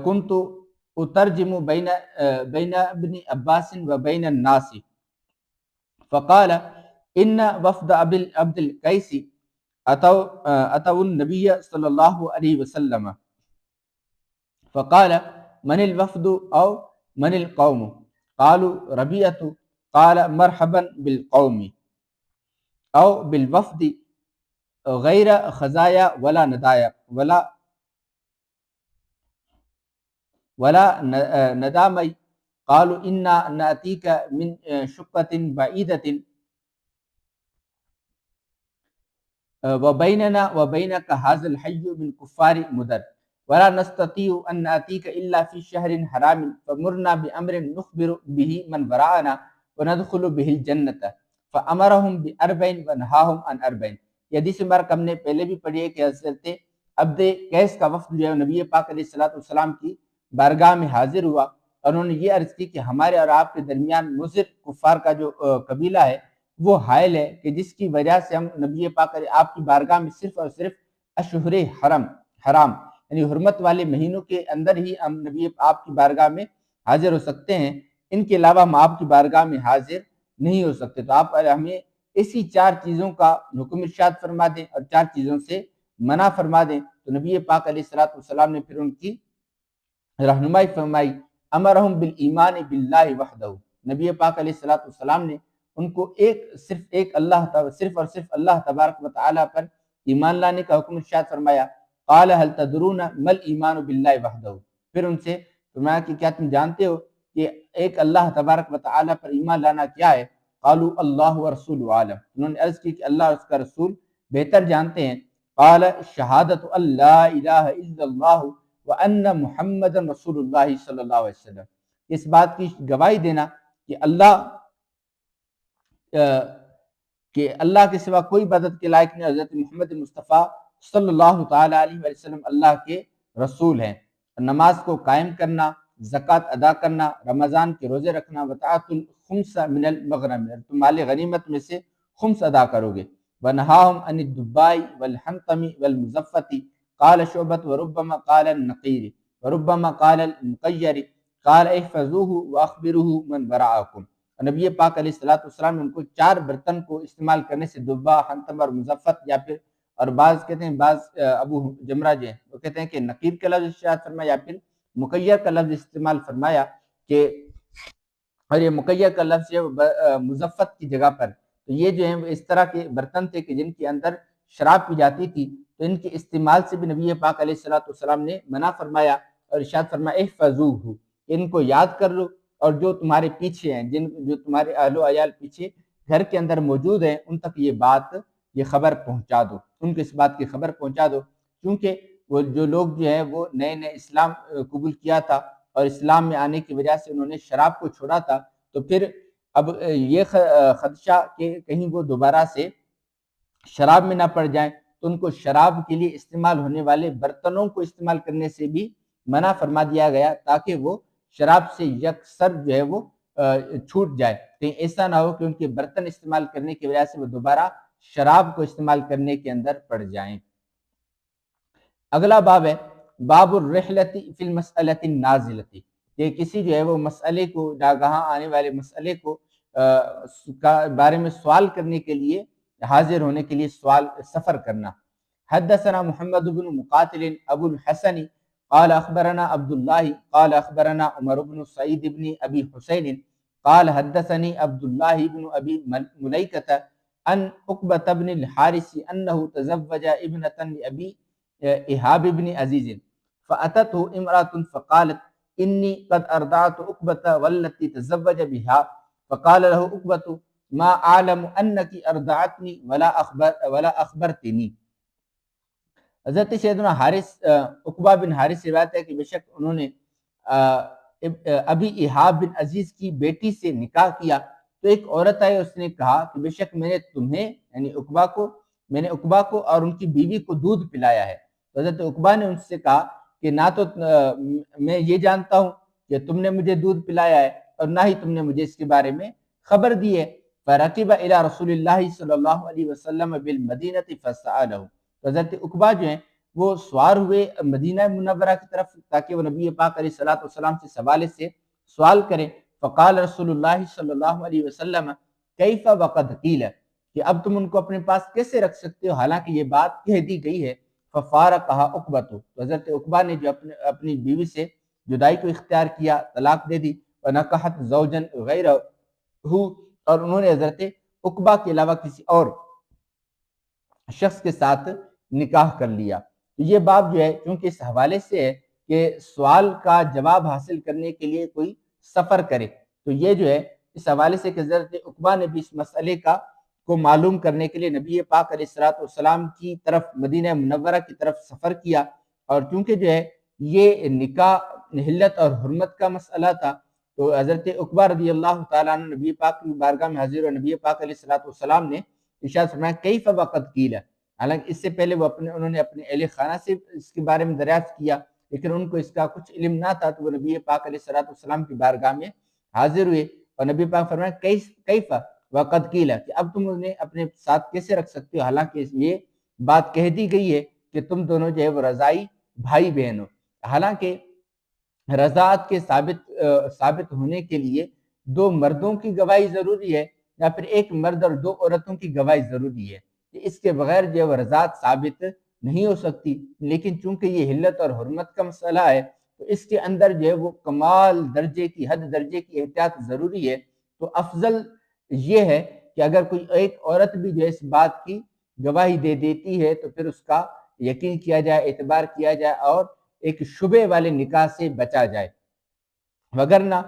كنت اترجم بین ابن عباس و بین الناس فقال ان وفد عبد القیس اتوا النبی صلی اللہ علیہ وسلم فقال من الوفد او من القوم قالوا ربیعۃ قال مرحبا بالقوم او بالوفد غیر خزایا ولا ندایا ولا ندامی قالوا انا ناتیک من شقۃ بعیدۃ وبیننا وبینک هذا الحی من کفار مدر ولا نستطيع ان ناتيك الا في شهر حرام فمرنا بامر نخبر به من وراءنا وندخل به الجنه فامرهم باربع ونهاهم عن اربع. یہ حدیث مبارک ہم نے پہلے بھی پڑھی ہے کہ حضرت عبد قیس کا وفد جو ہے نبی پاک علیہ السلام کی بارگاہ میں حاضر ہوا اور انہوں نے یہ عرض کی کہ ہمارے اور آپ کے درمیان مضر کفار کا جو قبیلہ ہے وہ حائل ہے کہ جس کی وجہ سے ہم نبی پاک آپ کی بارگاہ میں صرف اور صرف اشہر حرام یعنی حرمت والے مہینوں کے اندر ہی ہم نبی آپ کی بارگاہ میں حاضر ہو سکتے ہیں، ان کے علاوہ ہم آپ کی بارگاہ میں حاضر نہیں ہو سکتے۔ تو آپ ہمیں اسی 4 چیزوں کا حکم ارشاد فرما دیں اور 4 چیزوں سے منع فرما دیں۔ تو نبی پاک علیہ السلام نے پھر ان کی رہنمائی فرمائی، امرہم بالایمان باللہ وحدہ، نبی پاک علیہ السلام نے ان کو صرف اور صرف اللہ تبارک و تعالیٰ پر ایمان لانے کا حکم ارشاد فرمایا۔ قال هل تدرون ما الایمان باللہ وحدہ، پھر ان سے فرمایا کہ کیا تم جانتے ہو کہ ایک اللہ تبارک و تعالیٰ پر ایمان لانا کیا ہے؟ قالوا اللہ ورسول عالم، انہوں نے عرض کی کہ اللہ اور اس کا رسول بہتر جانتے ہیں۔ قال شہادت اللہ الہ الا اللہ وان محمد رسول اللہ صلی اللہ علیہ وسلم، اس بات کی گواہی دینا کہ اللہ کے سوا کوئی عبادت کے لائق نہیں، حضرت محمد مصطفیٰ صلی اللہ تعالی علیہ وسلم اللہ کے رسول ہیں۔ نماز کو قائم کرنا، زکوٰۃ ادا کرنا، رمضان کے روزے رکھنا، وطاعت الخمس من المغنم، تم مال غنیمت میں سے خمس ادا کرو گے۔ ونہاہم عن الدباء والحنطم والمزفت، قال شعبۃ وربما قال النقیر وربما قال المقیر، قال احفظوہ واخبروہ من وراءکم۔ نبی پاک علیہ السلام نے ان کو 4 برتن کو استعمال کرنے سے، دبا، حنطم اور مزفت، یا پھر اور بعض کہتے ہیں، بعض ابو جمرہ جو ہیں وہ کہتے ہیں کہ نقیر کا لفظ ارشاد فرمایا یا پھر مقیر کا لفظ استعمال فرمایا کہ، اور یہ مقیر کا لفظ ہے مزفت کی جگہ پر، تو یہ جو ہیں اس طرح کے برتن تھے کہ جن کے اندر شراب پی جاتی تھی، تو ان کے استعمال سے بھی نبی پاک علیہ السلام نے منع فرمایا اور ارشاد فرمایا احفظوہ، ان کو یاد کر لو، اور جو تمہارے پیچھے ہیں، جو تمہارے اہل و عیال پیچھے گھر کے اندر موجود ہیں، ان تک یہ خبر پہنچا دو، ان کو اس بات کی خبر پہنچا دو، کیونکہ وہ جو لوگ جو ہیں وہ نئے اسلام قبول کیا تھا اور اسلام میں آنے کی وجہ سے انہوں نے شراب کو چھوڑا تھا، تو پھر اب یہ خدشہ کہ کہیں وہ دوبارہ سے شراب میں نہ پڑ جائیں، تو ان کو شراب کے لیے استعمال ہونے والے برتنوں کو استعمال کرنے سے بھی منع فرما دیا گیا، تاکہ وہ شراب سے یکسر جو ہے وہ چھوٹ جائے، کہیں ایسا نہ ہو کہ ان کے برتن استعمال کرنے کی وجہ سے وہ دوبارہ شراب کو استعمال کرنے کے اندر پڑ جائیں۔ اگلا باب ہے باب الرحلت فی المسئلۃ النازلۃ، کہ کسی جو ہے وہ مسئلے کو، ناگہاں آنے والے مسئلے کو بارے میں سوال کرنے کے لیے، حاضر ہونے کے لیے سفر کرنا۔ حدثنا محمد بن مقاتل ابو الحسن قال اخبرنا عبد الله قال اخبرنا عمر بن سعيد بن ابي حسين قال حدثني عبد الله بن ابي مليكة ان عقبة بن الحارث انه تزوج ابنة لابي ايهاب بن عزيز فاتته امرأة فقالت اني قد ارضعت عقبة والتي تزوج بها، فقال له عقبة ما اعلم انك ارضعتني ولا اخبرتني۔ حضرت سیدنا عقبہ بن حارث سے روایت ہے کہ بے شک انہوں نے ابی ایہاب بن عزیز کی بیٹی سے نکاح کیا، تو ایک عورت آئی، اس نے کہا کہ بے شک میں نے تمہیں یعنی عقبہ کو اور ان کی بیوی کو دودھ پلایا ہے۔ تو حضرت عقبہ نے ان سے کہا کہ نہ تو میں یہ جانتا ہوں کہ تم نے مجھے دودھ پلایا ہے اور نہ ہی تم نے مجھے اس کے بارے میں خبر دی ہے۔ فرکب الی رسول اللہ صلی اللہ علیہ وسلم بالمدینۃ فسألہ، تو حضرت عقبہ جو ہیں وہ سوار ہوئے مدینہ منورہ کی طرف تاکہ وہ نبی پاک علیہ السلام سے حوالے سے سوال کریں۔ فقال رسول اللہ صلی اللہ علیہ وسلم کیف وقد قیل، کہ اب تم ان کو اپنے پاس کیسے رکھ سکتے ہو حالانکہ یہ بات کہہ دی گئی ہے۔ ففارقها عقبہ، تو حضرت عقبہ نے جو اپنی بیوی سے جدائی کو اختیار کیا، طلاق دے دی۔ ونکحت زوجا غیرہ، اور انہوں نے حضرت عقبہ کے علاوہ کسی اور شخص کے ساتھ نکاح کر لیا۔ تو یہ باب جو ہے چونکہ اس حوالے سے ہے کہ سوال کا جواب حاصل کرنے کے لیے کوئی سفر کرے، تو یہ جو ہے اس حوالے سے کہ حضرت عقبہ نے بھی اس مسئلے کو معلوم کرنے کے لیے نبی پاک علیہ السلام کی طرف مدینہ منورہ کی طرف سفر کیا، اور چونکہ جو ہے یہ نکاح حلت اور حرمت کا مسئلہ تھا، تو حضرت عقبہ رضی اللہ تعالیٰ عنہ نبی پاک کی بارگاہ میں حاضر، اور نبی پاک علیہ السلام نے ارشاد فرمایا کیف وقد قیل، حالانکہ اس سے پہلے انہوں نے اپنے اہل خانہ سے اس کے بارے میں دریافت کیا، لیکن ان کو اس کا کچھ علم نہ تھا، تو وہ نبی پاک علیہ الصلوۃ والسلام کی بارگاہ میں حاضر ہوئے، اور نبی پاک فرمایا کیفا وقد قیل، کہ اب تم انہیں اپنے ساتھ کیسے رکھ سکتے ہو، حالانکہ یہ بات کہہ دی گئی ہے کہ تم دونوں جو ہے وہ رضائی بھائی بہن ہو۔ حالانکہ رضاعت کے ثابت ہونے کے لیے دو مردوں کی گواہی ضروری ہے، یا پھر ایک مرد اور دو عورتوں کی گواہی ضروری ہے، کہ اس کے بغیر جو ہے وہ رضاعت ثابت نہیں ہو سکتی۔ لیکن چونکہ یہ حلت اور حرمت کا مسئلہ ہے، تو اس کے اندر جو ہے وہ کمال درجے کی، حد درجے کی احتیاط ضروری ہے۔ تو افضل یہ ہے کہ اگر کوئی ایک عورت بھی جو ہے اس بات کی گواہی دے دیتی ہے تو پھر اس کا یقین کیا جائے، اعتبار کیا جائے، اور ایک شبے والے نکاح سے بچا جائے، وگرنہ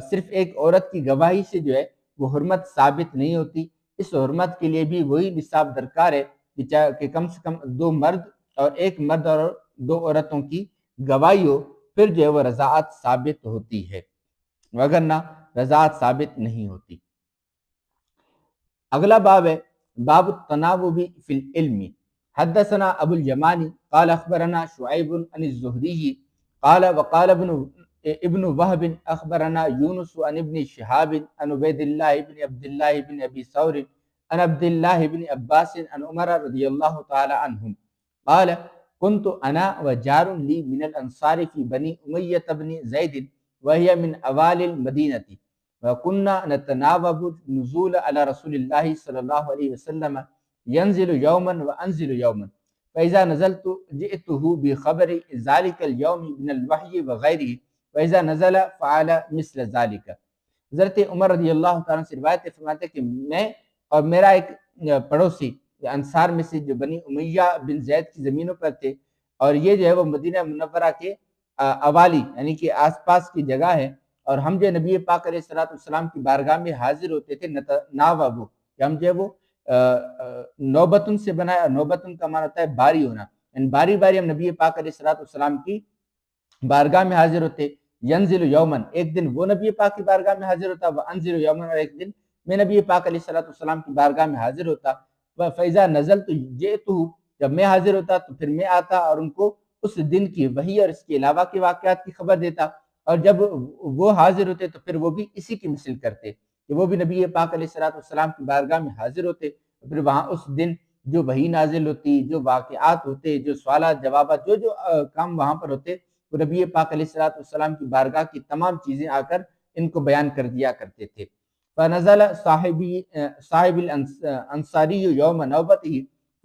صرف ایک عورت کی گواہی سے جو ہے وہ حرمت ثابت نہیں ہوتی۔ اس حرمت کے لیے بھی وہی نصاب درکار ہے کہ کم سے کم دو مرد اور ایک مرد اور دو عورتوں کی گواہی ہو، پھر جو ہے وہ رضاعت ثابت ہوتی ہے، وگرنہ رضاعت ثابت نہیں ہوتی۔ اگلا باب ہے باب التناوب فی العلم۔ حدثنا ابو الیمانی قال اخبرنا شعیب عن الزہری قال وقال ابن وهب اخبرنا یونس عن ابن شہاب عن عبید اللہ بن عبد اللہ بن ابی ثور عن عبد اللہ بن عباس عن عمر رضی اللہ تعالی عنہم قال كنت انا وجار لی من الانصار فی بنی امیہ بن زید وهي من اوائل المدینہ وكنا نتناوب نزول على رسول الله صلى الله عليه وسلم ينزل يوما وانزل يوما فاذا نزلت جئته بخبر ذلك اليوم من الوحي وغيره فاذا نزل فعل مثل ذلك۔ حضرت عمر رضی اللہ تعالیٰ سے روایت فرماتے ہیں کہ میں اور میرا ایک پڑوسی انصار میں سے جو بنی امیہ بن زید کی زمینوں پر تھے، اور یہ جو ہے وہ مدینہ منورہ کے اوالی یعنی کہ آس پاس کی جگہ ہے، اور ہم جو نبی پاک علیہ الصلوۃ والسلام کی بارگاہ میں حاضر ہوتے تھے نتناوب، کہ ہم جو ہے وہ نوبتن سے بنا ہے، نوبتن کا معنی ہوتا ہے باری ہونا، یعنی باری باری ہم نبی پاک علیہ الصلوۃ والسلام کی بارگاہ میں حاضر ہوتے۔ ینزل یومن، ایک دن وہ نبی پاک کی بارگاہ میں حاضر ہوتا، وانزل یومن، اور ایک دن میں نبی پاک علیہ الصلوۃ والسلام کی بارگاہ میں حاضر ہوتا۔ فاذا نزلت جئتہ، جب میں حاضر ہوتا تو پھر میں آتا اور ان کو اس دن کی وحی اور اس کے علاوہ کے واقعات کی خبر دیتا، اور جب وہ حاضر ہوتے تو پھر وہ بھی اسی کی مثل کرتے کہ وہ بھی نبی پاک علیہ الصلوۃ والسلام کی بارگاہ میں حاضر ہوتے، پھر وہاں اس دن جو وحی نازل ہوتی، جو واقعات ہوتے، جو سوالات جوابات، جو کام وہاں پر ہوتے، وہ نبی پاک علیہ الصلوۃ والسلام کی بارگاہ کی تمام چیزیں آ کر ان کو بیان کر دیا کرتے تھے۔ فنزل صاحب الانصاری یوم نوبتہ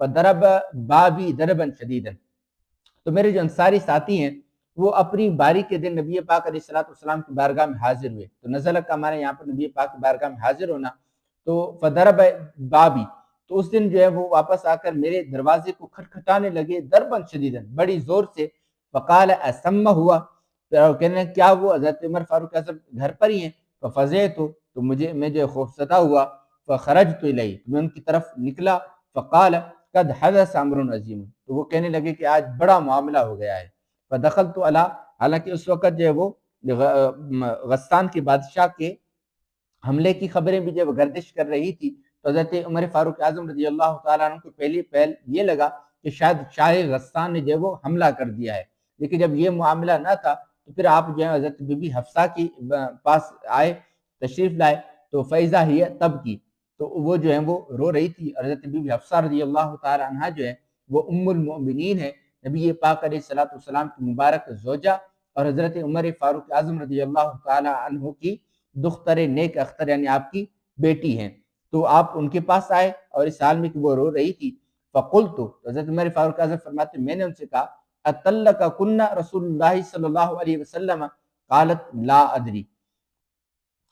فضرب بابی ضربا شدیدا، تو میرے جو انصاری ساتھی ہیں وہ اپنی باری کے دن نبی پاک علیہ الصلوۃ والسلام کی بارگاہ میں حاضر ہوئے۔ تو نزل کا ہمارے یہاں پر نبی پاک کی بارگاہ میں حاضر ہونا، تو فضرب بابی، تو اس دن جو ہے وہ واپس آ کر میرے دروازے کو کھٹکھٹانے لگے، ضربا شدیدا، بڑی زور سے۔ فقال اسمہ ہوا، کہنے کیا وہ حضرت عمر فاروق اعظم گھر پر ہی ہیں؟ ففزعت، تو میں جو خوفزدہ ہوا۔ فخرجت الیہ، میں ان کی طرف نکلا۔ فقال قد حدث امر عظیم، تو وہ کہنے لگے کہ آج بڑا معاملہ ہو گیا ہے۔ فدخلت علی، حالانکہ اس وقت جو ہے وہ غسان کے بادشاہ کے حملے کی خبریں بھی جو گردش کر رہی تھی، تو حضرت عمر فاروق اعظم رضی اللہ تعالیٰ عنہ کو پہلی پہل یہ لگا کہ شاید شاہ غسان نے جو ہے وہ حملہ کر دیا ہے، لیکن جب یہ معاملہ نہ تھا تو پھر آپ جو ہے حضرت بی بی حفصہ کی پاس آئے، تشریف لائے، تو فیضا ہی تب کی، تو وہ جو ہے وہ رو رہی تھی، اور حضرت بی بی حفصہ رضی اللہ تعالیٰ عنہ جو ہے وہ ام المؤمنین ہے، نبی پاک علیہ الصلوۃ والسلام کی مبارک زوجہ، اور حضرت عمر فاروق اعظم رضی اللہ تعالیٰ عنہ کی دختر نیک اختر، یعنی آپ کی بیٹی ہیں۔ تو آپ ان کے پاس آئے اور اس حال میں کہ وہ رو رہی تھی۔ فقلت، تو حضرت عمر فاروق اعظم فرماتے میں نے ان سے کہا اطلقکن رسول اللہ صلی اللہ علیہ وسلم؟ قالت لا ادری،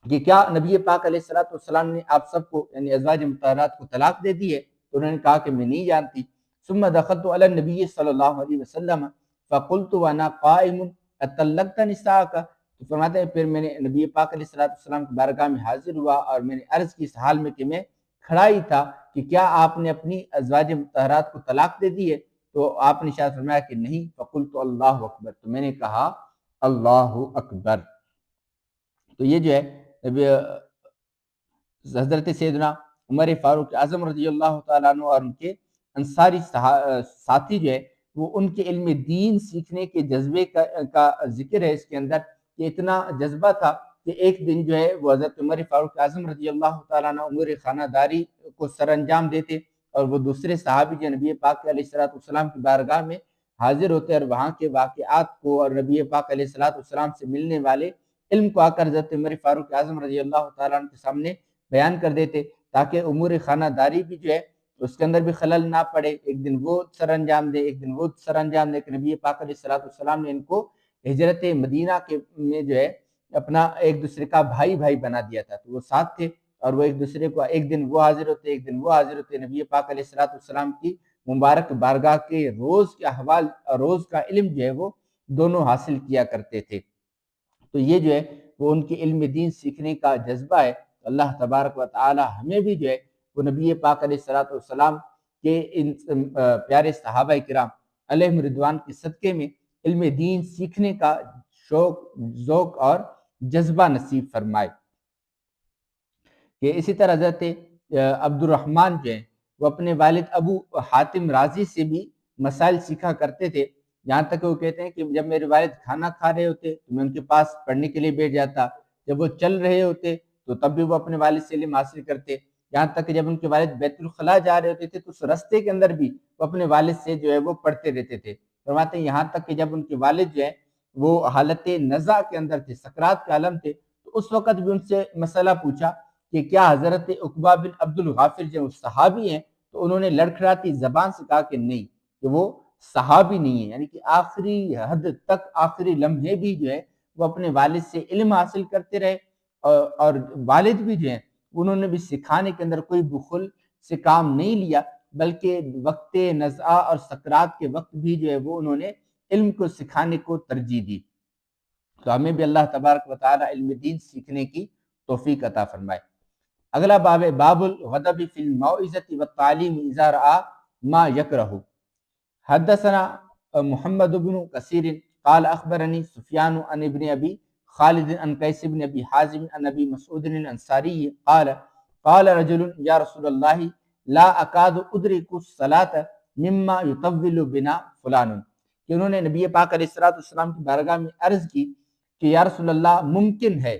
کہ کیا نبی پاک علیہ الصلوۃ والسلام نے آپ سب کو یعنی ازواج مطہرات کو طلاق دے دی ہے؟ تو انہوں نے کہا کہ میں نہیں جانتی۔ ثم دخلت علی النبی صلی اللہ علیہ وسلم فقلت وانا قائم اطلقت نساءک، تو فرماتے ہیں پھر میں نے نبی پاک علیہ الصلوۃ والسلام کی بارگاہ میں حاضر ہوا اور میں نے عرض کی اس حال میں کہ میں کھڑا ہی تھا کہ کیا آپ نے اپنی ازواج مطہرات کو طلاق دے دی ہے؟ تو آپ نے شاید فرمایا کہ نہیں۔ فقلت اللہ اکبر، تو میں نے کہا اللہ اکبر۔ تو یہ جو ہے حضرت سیدنا عمر فاروق اعظم رضی اللہ تعالیٰ عنہ اور ان کے انصاری ساتھی جو ہے وہ ان کے علم دین سیکھنے کے جذبے کا ذکر ہے اس کے اندر، کہ اتنا جذبہ تھا کہ ایک دن جو ہے وہ حضرت عمر فاروق اعظم رضی اللہ تعالیٰ عنہ امور خانہ داری کو سر انجام دیتے، اور وہ دوسرے صحابی جو نبی پاک علیہ الصلوۃ والسلام کی بارگاہ میں حاضر ہوتے اور وہاں کے واقعات کو اور نبی پاک علیہ الصلوۃ والسلام سے ملنے والے علم کو آ کر حضرت عمر فاروق اعظم رضی اللہ تعالیٰ عنہ کے سامنے بیان کر دیتے، تاکہ امور خانہ داری بھی جو ہے اس کے اندر بھی خلل نہ پڑے، ایک دن وہ سر انجام دے ایک دن وہ سر انجام دے، کہ نبی پاک علیہ الصلوۃ والسلام نے ان کو ہجرت مدینہ کے میں جو ہے اپنا ایک دوسرے کا بھائی بھائی بنا دیا تھا، تو وہ ساتھ تھے اور وہ ایک دوسرے کو ایک دن وہ حاضر ہوتے ایک دن وہ حاضر ہوتے، نبی پاک علیہ الصلوۃ والسلام کی مبارک بارگاہ کے روز کے احوال اور روز کا علم جو ہے وہ دونوں حاصل کیا کرتے تھے۔ تو یہ جو ہے وہ ان کے علم دین سیکھنے کا جذبہ ہے۔ اللہ تبارک و تعالی ہمیں بھی جو ہے وہ نبی پاک علیہ الصلوۃ والسلام کے ان پیارے صحابہ کرام علیہم رضوان کے صدقے میں علم دین سیکھنے کا شوق، ذوق اور جذبہ نصیب فرمائے۔ کہ اسی طرح حضرت عبد الرحمن جو ہیں وہ اپنے والد ابو حاتم رازی سے بھی مسائل سیکھا کرتے تھے، یہاں تک کہ وہ کہتے ہیں کہ جب میرے والد کھانا کھا رہے ہوتے تو میں ان کے پاس پڑھنے کے لیے بیٹھ جاتا، جب وہ چل رہے ہوتے تو تب بھی وہ اپنے والد سے علم حاصل کرتے، یہاں تک کہ جب ان کے والد بیت الخلاء جا رہے ہوتے تھے تو اس رستے کے اندر بھی وہ اپنے والد سے جو ہے وہ پڑھتے رہتے تھے۔ فرماتے ہیں یہاں تک کہ جب ان کے والد جو ہے وہ حالت نزع کے اندر تھے، سکرات کے عالم تھے، تو اس وقت بھی ان سے مسئلہ پوچھا کہ کیا حضرت عقبہ بن عبد الغافر جو صحابی ہیں، تو انہوں نے لڑکھڑاتی زبان سے کہا کہ نہیں، کہ وہ صحابی نہیں ہے، یعنی کہ آخری حد تک آخری لمحے بھی جو ہے وہ اپنے والد سے علم حاصل کرتے رہے، اور والد بھی جو ہیں انہوں نے بھی سکھانے کے اندر کوئی بخل سے کام نہیں لیا، بلکہ وقت نزع اور سکرات کے وقت بھی جو ہے وہ انہوں نے علم کو سکھانے کو ترجیح دی۔ تو ہمیں بھی اللہ تبارک و تعالی علم دین سیکھنے کی توفیق عطا فرمائے۔ اگلا باب ہے باب الغضب فی الموعظۃ والتعلیم اذا رأى ما یکرہ۔ حدثنا محمد بن کثیر قال اخبرنی سفیان عن ابن ابی خالد عن قیس بن ابی حازم عن ابی مسعود الانصاری قال قال رجل یا رسول اللہ لا اکاد ادرک الصلاۃ مما یطول بنا فلان، کہ انہوں نے نبی پاک علیہ الصلوۃ والسلام کی بارگاہ میں عرض کی کہ یا رسول اللہ ممکن ہے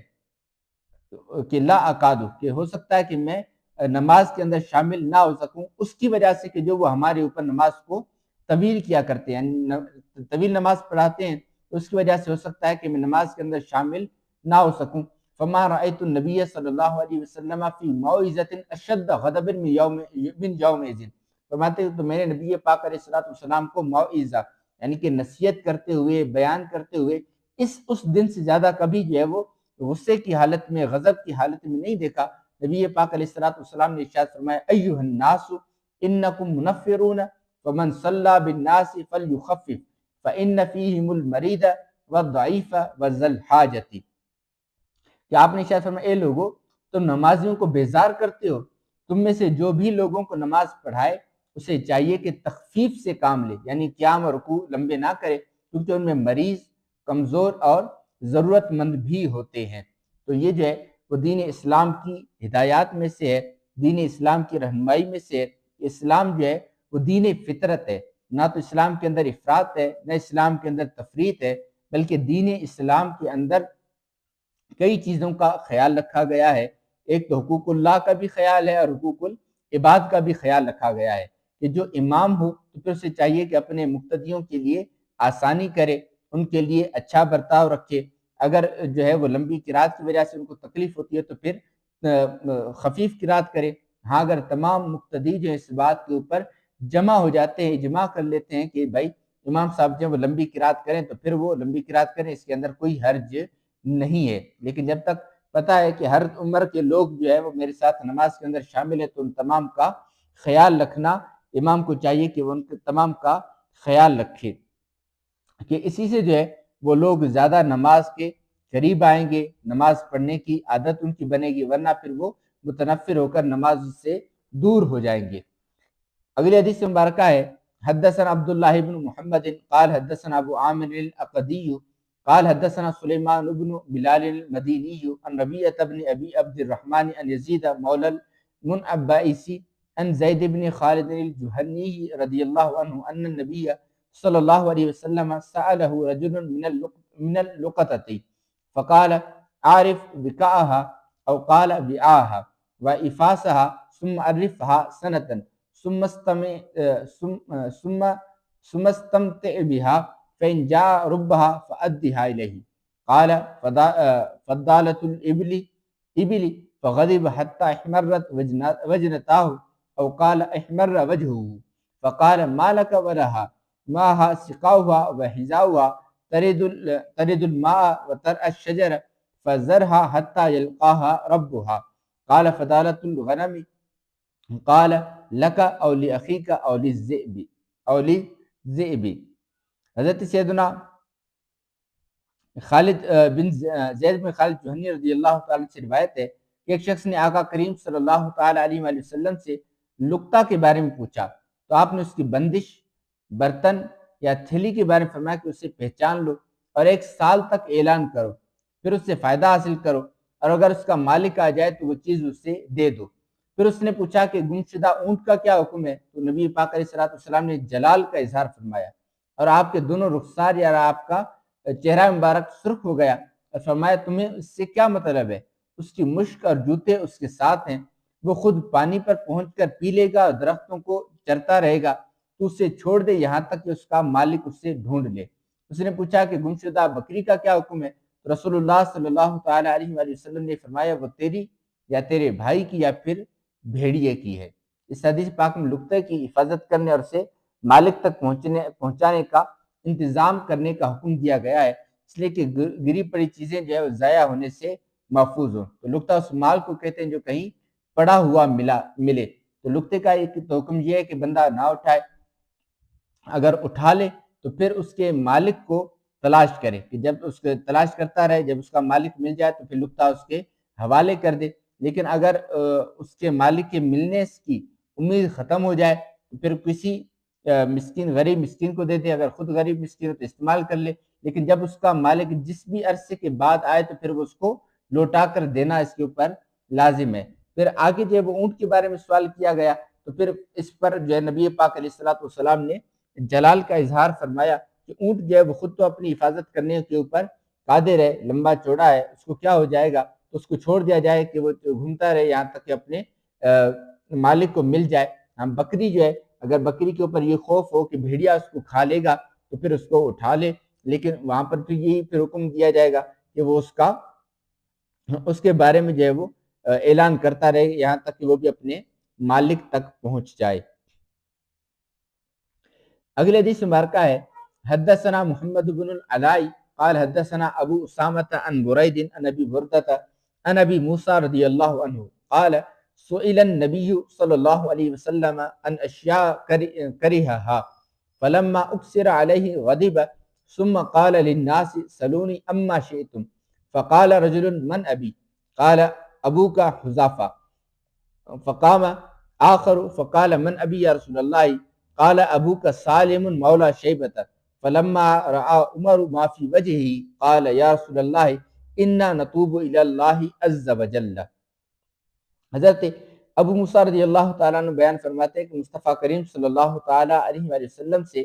کہ لا اکادو، کہ ہو سکتا ہے کہ میں نماز کے اندر شامل نہ ہو سکوں، اس کی وجہ سے کہ جو وہ ہمارے اوپر نماز کو طویل کیا کرتے ہیں، یعنی طویل نماز پڑھاتے ہیں، تو اس کی وجہ سے ہو سکتا ہے کہ میں نماز کے اندر شامل نہ ہو سکوں۔ فما رأیت النبی صلی اللہ علیہ وسلم فی موعظۃ اشد غضبا من یومئذ، فرماتے ہیں تو میں نے نبی پاک علیہ الصلوۃ والسلام کو موعظہ یعنی کہ نصیحت کرتے ہوئے، بیان کرتے ہوئے اس دن سے زیادہ کبھی جو ہے وہ غصے کی حالت میں، غضب کی حالت میں نہیں دیکھا۔ نبی پاک علیہ الصلوۃ والسلام نے ارشاد فرمایا ایھا الناس انکم منفرون فمن صلی بالناس فلیخفف فان فیہم المریض والضعیف وذا الحاجۃ، کہ آپ نے ارشاد فرمایا اے لوگو تم نمازیوں کو بیزار کرتے ہو، تم میں سے جو بھی لوگوں کو نماز پڑھائے اسے چاہیے کہ تخفیف سے کام لے، یعنی قیام اور رکوع لمبے نہ کرے، کیونکہ ان میں مریض، کمزور اور ضرورت مند بھی ہوتے ہیں۔ تو یہ جو ہے وہ دین اسلام کی ہدایات میں سے ہے، دین اسلام کی رہنمائی میں سے ہے۔ اسلام جو ہے وہ دین فطرت ہے، نہ تو اسلام کے اندر افراط ہے نہ اسلام کے اندر تفریط ہے، بلکہ دین اسلام کے اندر کئی چیزوں کا خیال رکھا گیا ہے۔ ایک تو حقوق اللہ کا بھی خیال ہے اور حقوق العباد کا بھی خیال رکھا گیا ہے، کہ جو امام ہو تو پھر اسے چاہیے کہ اپنے مقتدیوں کے لیے آسانی کرے، ان کے لیے اچھا برتاؤ رکھے، اگر جو ہے وہ لمبی قرات کی وجہ سے ان کو تکلیف ہوتی ہے تو پھر خفیف قرات کرے۔ ہاں اگر تمام مقتدی جو ہے اس بات کے اوپر جمع ہو جاتے ہیں، اجماع کر لیتے ہیں کہ بھائی امام صاحب جو ہے وہ لمبی قرات کریں تو پھر وہ لمبی قرات کریں، اس کے اندر کوئی حرج نہیں ہے۔ لیکن جب تک پتہ ہے کہ ہر عمر کے لوگ جو ہے وہ میرے ساتھ نماز کے اندر شامل ہیں تو ان تمام کا خیال رکھنا امام کو چاہیے کہ وہ ان کے تمام کا خیال رکھے، کہ اسی سے جو ہے وہ لوگ زیادہ نماز کے قریب آئیں گے، نماز پڑھنے کی عادت ان کی بنے گی، ورنہ پھر وہ متنفر ہو کر نماز سے دور ہو جائیں گے۔ اگلی حدیث مبارکہ ہے حدثنا عبداللہ بن محمد قال حدثنا ابو عامر الاقدی قال حدثنا سلیمان بن بلال المدینی عن ربیعہ بن ابی عبد الرحمن عن یزید مولا المنعبائسی عن زید بن خالد الجہنی رضی اللہ عنہ ان النبی صلی اللہ علیہ وسلم سألہ رجل من اللقطة فقال عارف بكاءها أو قال بآها وإفاسها ثم عرفها سنة ثم استمتع بها فإن جاء ربها فأدها إليه قال فضالة الإبل فغضب حتى احمرت وجنتاه أو قال احمر وجهه فقال ما لك ولها ماها سقاؤها وحذاؤها ترد الماء وترأى الشجر فزرها حتى يلقاها ربها قال فضالة الغنم قال لك او لأخيك او للذئب. حضرت سیدنا خالد بن زید بن خالد جوہنی رضی اللہ تعالیٰ سے روایت ہے کہ ایک شخص نے آقا کریم صلی اللہ تعالیٰ علیہ وآلہ وسلم سے لقطہ کے بارے میں پوچھا تو آپ نے اس کی بندش، برتن یا تھیلی کے بارے میں فرمایا کہ اسے پہچان لو اور 1 سال تک اعلان کرو، پھر اس سے فائدہ حاصل کرو، اور اگر اس کا مالک آ جائے تو وہ چیز اسے دے دو۔ پھر اس نے پوچھا کہ گمشدہ اونٹ کا کیا حکم ہے؟ تو نبی پاک علیہ السلام نے جلال کا اظہار فرمایا اور آپ کے دونوں رخسار یا آپ کا چہرہ مبارک سرخ ہو گیا اور فرمایا تمہیں اس سے کیا مطلب ہے؟ اس کی مشک اور جوتے اس کے ساتھ ہیں، وہ خود پانی پر پہنچ کر پی لے گا اور درختوں کو چرتا رہے گا، تو اسے چھوڑ دے یہاں تک کہ اس کا مالک اسے ڈھونڈ لے۔ اس نے پوچھا کہ گمشدہ بکری کا کیا حکم ہے؟ تو رسول اللہ صلی اللہ تعالیٰ علیہ وآلہ وسلم نے فرمایا وہ تیری یا تیرے بھائی کی یا پھر بھیڑیے کی ہے۔ اس حدیث پاک میں لقطے کی حفاظت کرنے اور اسے مالک تک پہنچانے کا انتظام کرنے کا حکم دیا گیا ہے، اس لیے کہ گری پڑی چیزیں جو ہے وہ ضائع ہونے سے محفوظ ہوں۔ تو لقطہ اس مال کو کہتے ہیں جو کہیں پڑا ہوا ملے۔ تو لقطے کا ایک تو حکم یہ ہے کہ بندہ نہ اٹھائے، اگر اٹھا لے تو پھر اس کے مالک کو تلاش کرے، کہ جب اس کو تلاش کرتا رہے، جب اس کا مالک مل جائے تو پھر لقطہ اس کے حوالے کر دے۔ لیکن اگر اس کے مالک کے ملنے کی امید ختم ہو جائے تو پھر کسی غریب مسکین کو دے دے، اگر خود غریب مسکین تو استعمال کر لے، لیکن جب اس کا مالک جس بھی عرصے کے بعد آئے تو پھر وہ اس کو لوٹا کر دینا اس کے اوپر لازم ہے۔ پھر آگے جب اونٹ کے بارے میں سوال کیا گیا تو پھر اس پر جو ہے نبی پاک علیہ السلام نے جلال کا اظہار فرمایا کہ اونٹ جو ہے وہ خود تو اپنی حفاظت کرنے کے اوپر قادر ہے، لمبا چوڑا ہے، اس کو کیا ہو جائے گا تو اس کو چھوڑ دیا جائے کہ وہ گھومتا رہے یہاں تک کہ اپنے مالک کو مل جائے۔ ہم بکری جو ہے اگر بکری کے اوپر یہ خوف ہو کہ بھیڑیا اس کو کھا لے گا تو پھر اس کو اٹھا لے، لیکن وہاں پر پھر یہی پھر حکم دیا جائے گا کہ وہ اس کے بارے میں جو ہے وہ اعلان کرتا رہے یہاں تک کہ وہ بھی اپنے مالک تک پہنچ جائے۔ اگلے حدیث مبارکہ ہے حدثنا محمد بن العلاء قال حدثنا ابو اسامہ عن برید عن ابی بردۃ عن ابی موسیٰ رضی اللہ عنہ قال سئل النبی صلی اللہ علیہ وسلم عن اشیاء کرہها فلما اکسر علیہ غضب ثم قال للناس سلونی اما شئتم فقال رجل من ابی قال ابوک حذافہ فقام آخر فقال من ابی یا رسول اللہ قال ابوک سالم مولا شیبۃ فلما رأى عمر ما في وجهه قال یا رسول اللہ انا نتوب الی اللہ عز وجل۔ حضرت ابو موسیٰ رضی اللہ تعالیٰ عنہ بیان فرماتے ہیں کہ مصطفیٰ کریم صلی اللہ تعالیٰ علیہ وآلہ وسلم سے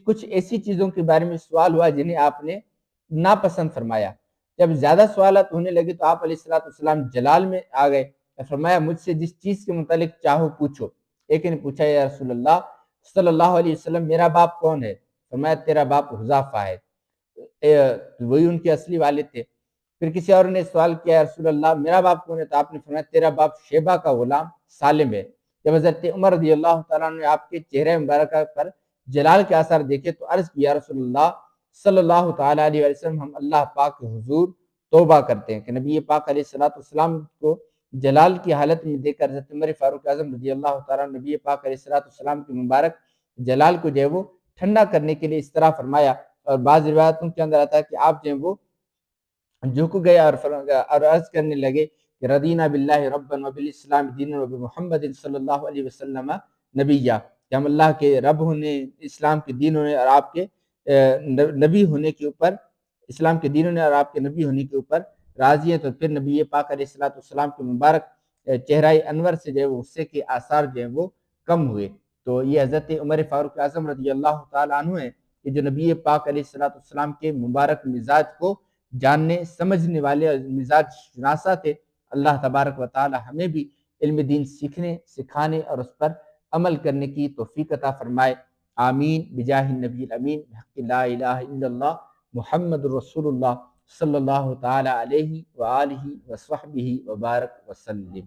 کچھ ایسی چیزوں کے بارے میں سوال ہوا جنہیں آپ نے ناپسند فرمایا۔ جب زیادہ سوالات ہونے لگے تو آپ علیہ السلام جلال میں آ گئے، فرمایا مجھ سے جس چیز کے متعلق چاہو پوچھو۔ ایک نے پوچھا یا رسول اللہ صلی اللہ علیہ وسلم میرا باپ کون ہے؟ فرمایا تیرا باپ حذافہ ہے، وہی ان کے اصلی والد تھے۔ پھر کسی اور نے سوال کیا یا رسول اللہ میرا باپ کون ہے؟ تو آپ نے فرمایا تیرا باپ شیبہ کا غلام سالم ہے۔ جب حضرت عمر رضی اللہ تعالیٰ نے آپ کے چہرے مبارکہ پر جلال کے آثار دیکھے تو عرض کیا رسول اللہ صلی اللہ تعالیٰ علیہ وسلم ہم اللہ پاک کے حضور توبہ کرتے ہیں کہ نبی پاک علیہ السلام کو جلال کی حالت میں دیکھ کر حضرت عمر فاروق اعظم رضی اللہ تعالیٰ نبی پاک علیہ السلام کے مبارک جلال کو جو ہے وہ ٹھنڈا کرنے کے لیے اس طرح فرمایا۔ اور بعض روایتوں کے اندر آتا ہے کہ آپ جو ہے وہ جھک گئے اور عرض کرنے لگے کہ رضینا باللہ ربا وبالاسلام دینا وبمحمد صلی اللہ علیہ وسلم نبیہ، کہ ہم اللہ کے رب ہونے، اسلام کے دین ہونے اور آپ کے نبی ہونے کے اوپر، اسلام کے دین ہونے اور آپ کے نبی ہونے کے اوپر راضی ہیں۔ تو پھر نبی پاک علیہ السلام کے مبارک چہرہ انور سے جو ہے وہ غصے کے آثار جو ہیں وہ کم ہوئے۔ تو یہ حضرت عمر فاروق اعظم رضی اللہ تعالیٰ عنہ ہیں کہ جو نبی پاک علیہ السلام کے مبارک مزاج کو جاننے سمجھنے والے اور مزاج شناسہ تھے۔ اللہ تبارک و تعالی ہمیں بھی علم دین سیکھنے، سکھانے اور اس پر عمل کرنے کی توفیق عطا فرمائے، آمین بجاہ النبی الامین بحق لا الہ الا اللہ محمد رسول اللہ صلی اللہ تعالی علیہ وآلہ وصحبہ وبارک وسلم۔